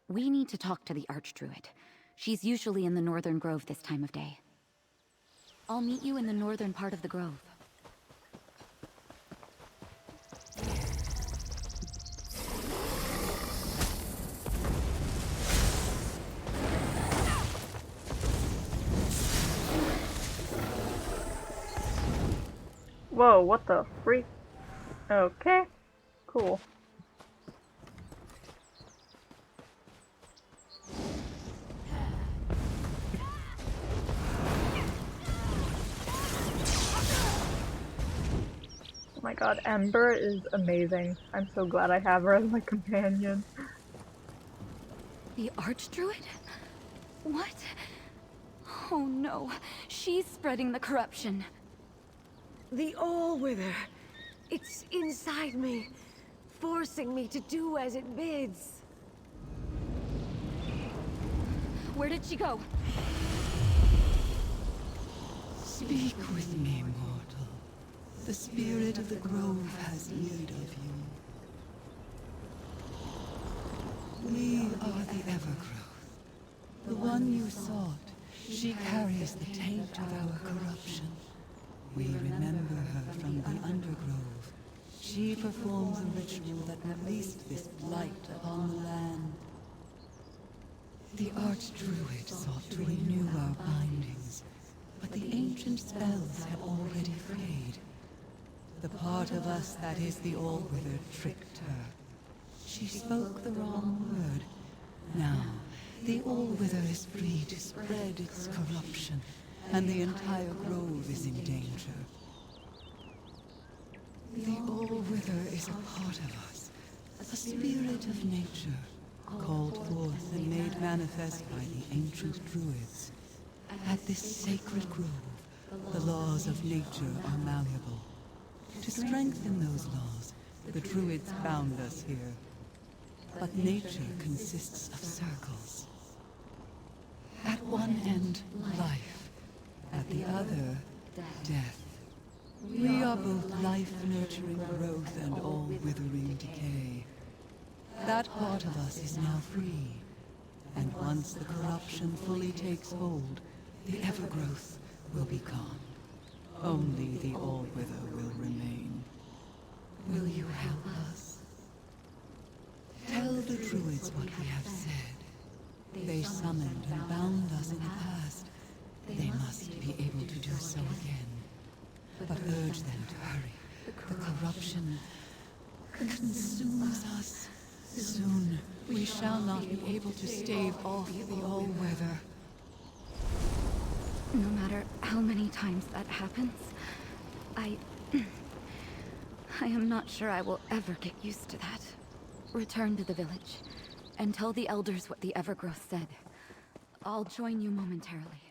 We need to talk to the Archdruid. She's usually in the Northern Grove this time of day. I'll meet you in the northern part of the grove. Whoa, what the freak? Okay, cool. Oh my god, Ember is amazing. I'm so glad I have her as my companion. The Archdruid? What? Oh no, she's spreading the corruption. The All-Wither. It's inside me, forcing me to do as it bids. Where did she go? Speak with me, mortal. The spirit of the grove has need of you. We are the Evergrowth. The one you sought. She carries the taint of our corruption. We remember her from the Undergrove. She performs a ritual that released this blight upon the land. The Archdruid sought to renew our bindings, but the ancient spells had already frayed. The part of us that is the All-Wither tricked her. She spoke the wrong word. Now, the All-Wither is free to spread its corruption, and the entire grove is in danger. The All-Wither is a part of us, a spirit of nature, called forth and made manifest by the ancient druids. At this sacred grove, the laws of nature are malleable. To strengthen those laws, the druids bound us here. But nature consists of circles. At one end, life. At the other, death. We are both life-nurturing growth and all-withering decay. That part of us is now free. And once the corruption fully takes hold, the Evergrowth will be gone. Only the All-Wither will remain. Will you help us? Tell the druids what we have said. They summoned and bound us in the past. They must be able to do so again. But urge them to hurry. The corruption consumes us. Soon, we shall not be able to stave off the All-Wither. No matter how many times that happens, I am not sure I will ever get used to that. Return to the village, and tell the elders what the Evergrowth said. I'll join you momentarily.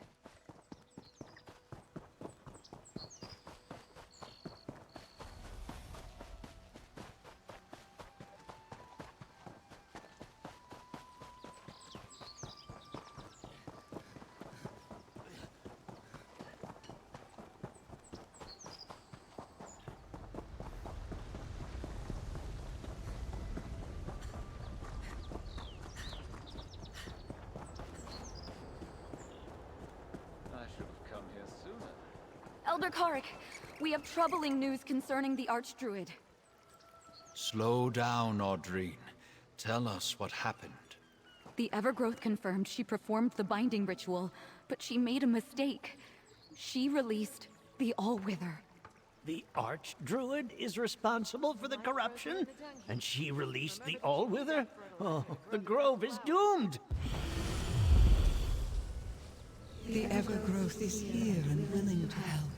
Elder Karik, we have troubling news concerning the Archdruid. Slow down, Audrine. Tell us what happened. The Evergrowth confirmed she performed the binding ritual, but she made a mistake. She released the All-Wither. The Archdruid is responsible for the corruption? And she released the All-Wither? Oh, the Grove is doomed! The Evergrowth is here and willing to help.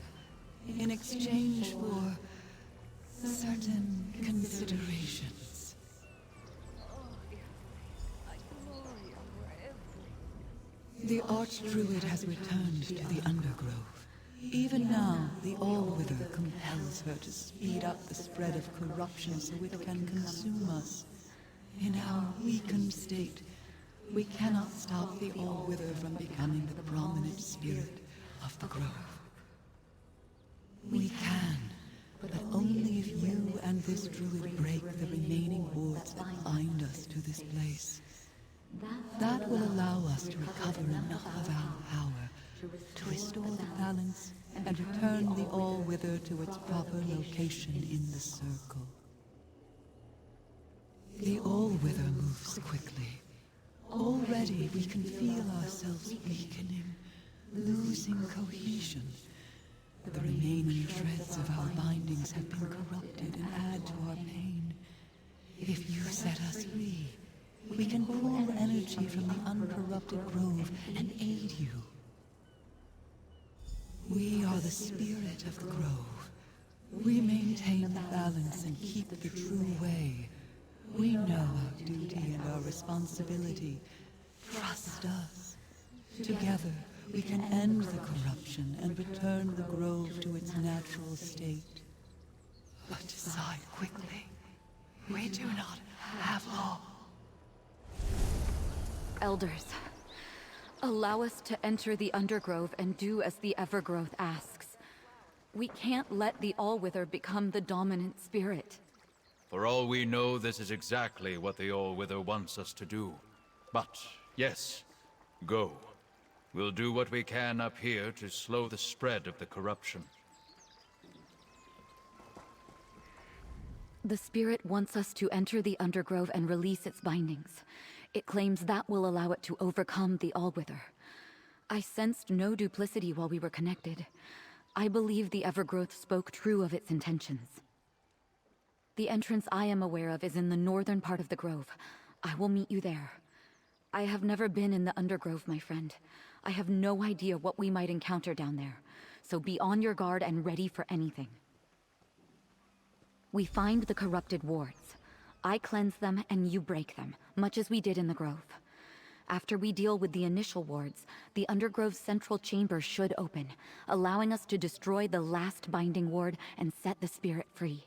In exchange for certain considerations. The Archdruid has returned to the Undergrove. Even now, the All-Wither compels her to speed up the spread of corruption so it can consume us. In our weakened state, we cannot stop the All-Wither from becoming the prominent spirit of the Grove. We can, but only if you and this druid break the remaining wards that bind us to this place. That will allow us to recover enough of our power to restore the balance and return the All-Wither to its proper location in the circle. The All-Wither moves quickly. Already we can feel ourselves weakening, losing cohesion. The remaining shreds of our bindings have been corrupted and add to our pain. If you set us free, we can pull energy from the uncorrupted grove and aid you. We are the spirit of the grove. We maintain the balance and keep the true way. We know our duty and our responsibility. Trust us. Together, we can end the corruption and return the grove to its natural state. But decide quickly. We do not have long. Elders, allow us to enter the Undergrove and do as the Evergrowth asks. We can't let the All-Wither become the dominant spirit. For all we know, this is exactly what the All-Wither wants us to do. But, yes, go. We'll do what we can up here to slow the spread of the corruption. The spirit wants us to enter the Undergrove and release its bindings. It claims that will allow it to overcome the Allwither. I sensed no duplicity while we were connected. I believe the Evergrowth spoke true of its intentions. The entrance I am aware of is in the northern part of the grove. I will meet you there. I have never been in the Undergrove, my friend. I have no idea what we might encounter down there, so be on your guard and ready for anything. We find the corrupted wards. I cleanse them and you break them, much as we did in the grove. After we deal with the initial wards, the Undergrove's central chamber should open, allowing us to destroy the last binding ward and set the spirit free.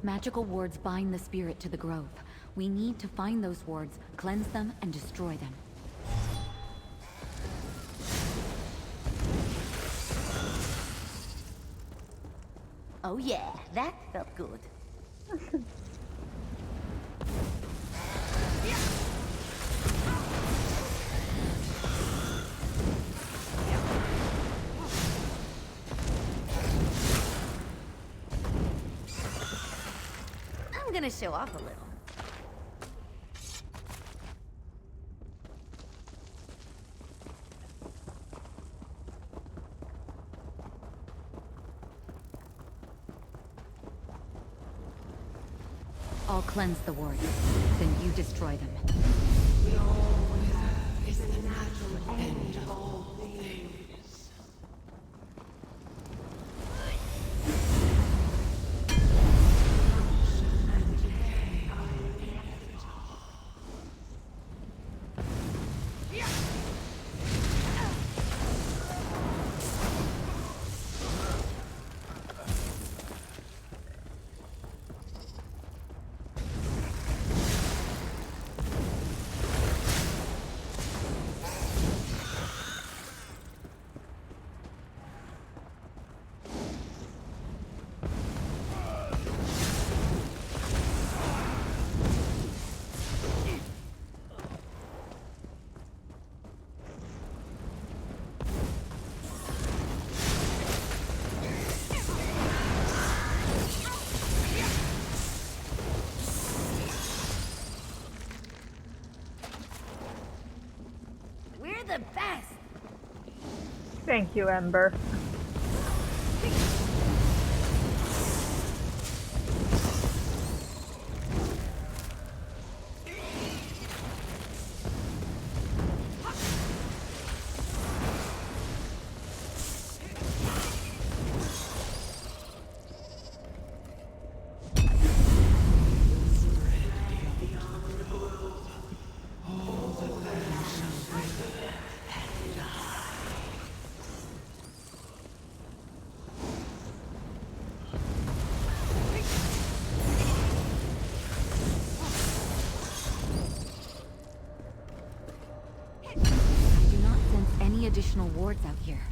Magical wards bind the spirit to the grove. We need to find those wards, cleanse them, and destroy them. Oh yeah, that felt good. I'm gonna show off a little. I'll cleanse the wards, then you destroy them. The Allwither is the natural end of all things. And decay are inevitable. We're the best! Thank you, Ember. Additional wards out here.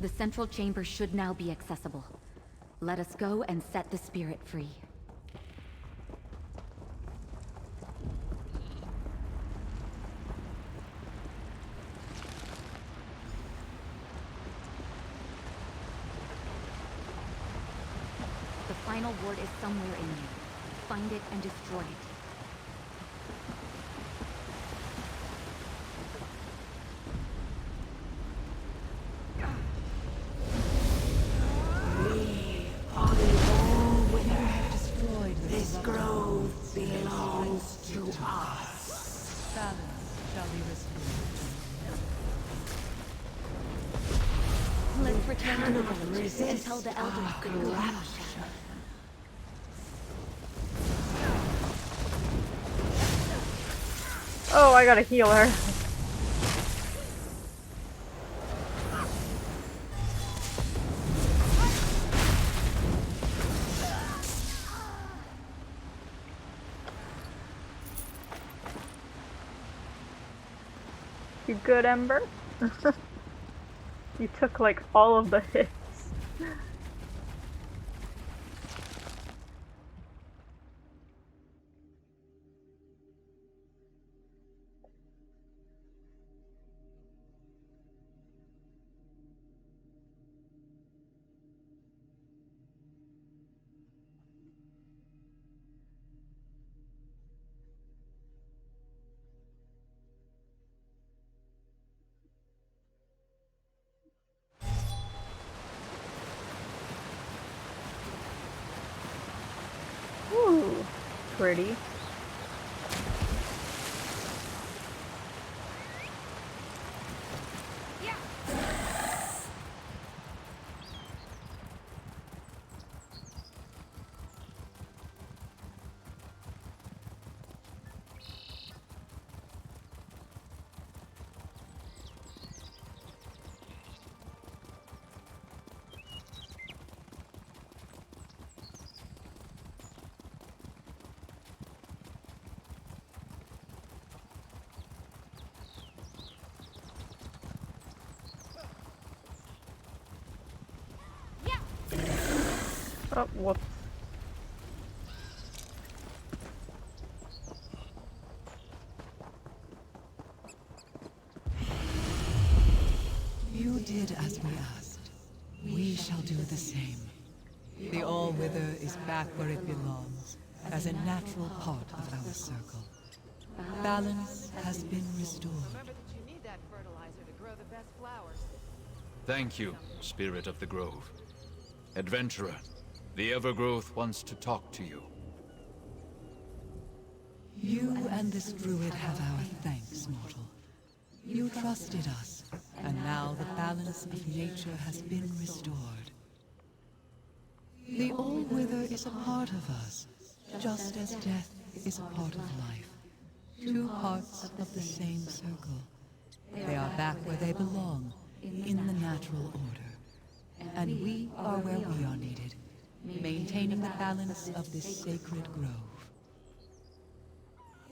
The central chamber should now be accessible. Let us go and set the spirit free. The final ward is somewhere in you. Find it and destroy it. This grove belongs to us. Balance shall be restored. Let's return to the village and tell the elders the corruption. Oh, I gotta heal her. You good, Ember? You took like all of the hits. Ooh, pretty. Oh, whoops. You did as we asked. We shall do the same. The All-Wither is back where it belongs, as a natural part of our circle. Balance has been restored. Thank you, Spirit of the Grove. Adventurer, the Evergrowth wants to talk to you. You and this druid have our thanks, mortal. You trusted us, and now the balance of nature has been restored. The All-Wither is a part of us, just as death is a part of life. Two parts of the same circle. They are back where they belong, in the natural order. And we are where we are needed, maintaining the balance of this sacred grove.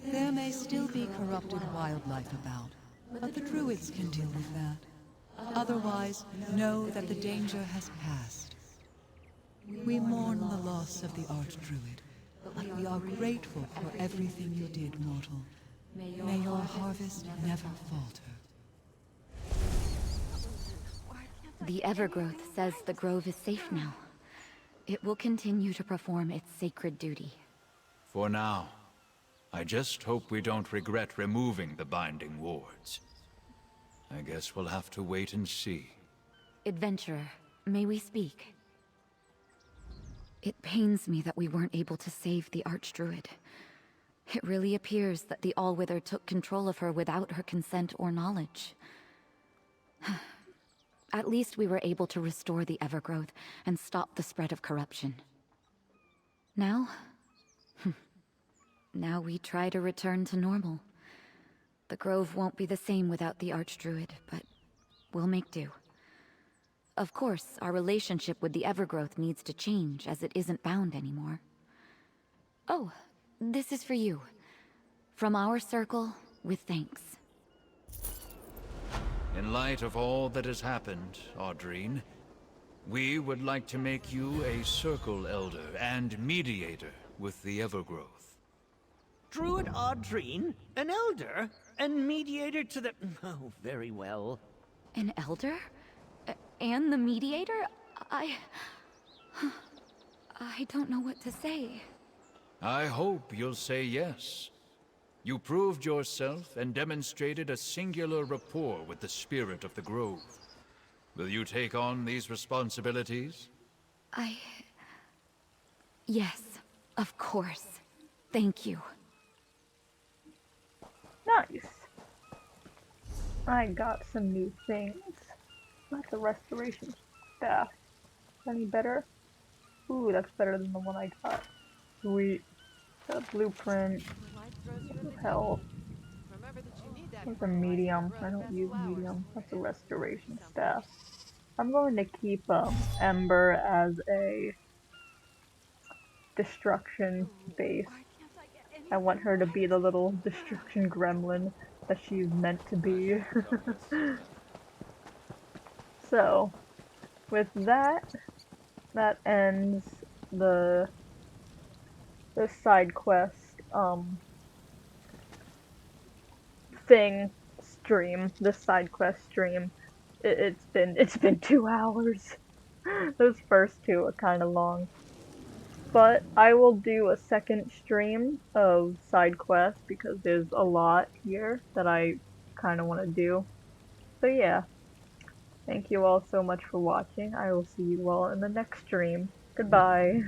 There may still be corrupted wildlife about, but the druids can deal with that. Otherwise, know that the danger has passed. We mourn the loss of the Archdruid, but we are grateful for everything you did, mortal. May your harvest never falter. The Evergrowth says the grove is safe now. It will continue to perform its sacred duty. For now. I just hope we don't regret removing the binding wards. I guess we'll have to wait and see. Adventurer, may we speak? It pains me that we weren't able to save the Archdruid. It really appears that the All-Wither took control of her without her consent or knowledge. At least we were able to restore the Evergrowth and stop the spread of corruption. Now? Now we try to return to normal. The Grove won't be the same without the Archdruid, but we'll make do. Of course, our relationship with the Evergrowth needs to change, as it isn't bound anymore. Oh, this is for you. From our circle, with thanks. In light of all that has happened, Audrine, we would like to make you a Circle Elder and Mediator with the Evergrowth. Druid Audrine? An elder? And mediator to the... Oh, very well. An elder? And the mediator? I don't know what to say. I hope you'll say yes. You proved yourself and demonstrated a singular rapport with the spirit of the Grove. Will you take on these responsibilities? Yes, of course. Thank you. Nice. I got some new things. That's a restoration staff. Any better? Ooh, that's better than the one I got. Sweet. Got a blueprint. Health. What's a medium? I don't use medium. That's a restoration staff. I'm going to keep Ember as a destruction base. I want her to be the little destruction gremlin that she's meant to be. So, with that, that ends the side quest thing stream. This side quest stream. It's been 2 hours. Those first two are kind of long. But I will do a second stream of side quests because there's a lot here that I kind of want to do. So yeah, thank you all so much for watching. I will see you all in the next stream. Goodbye.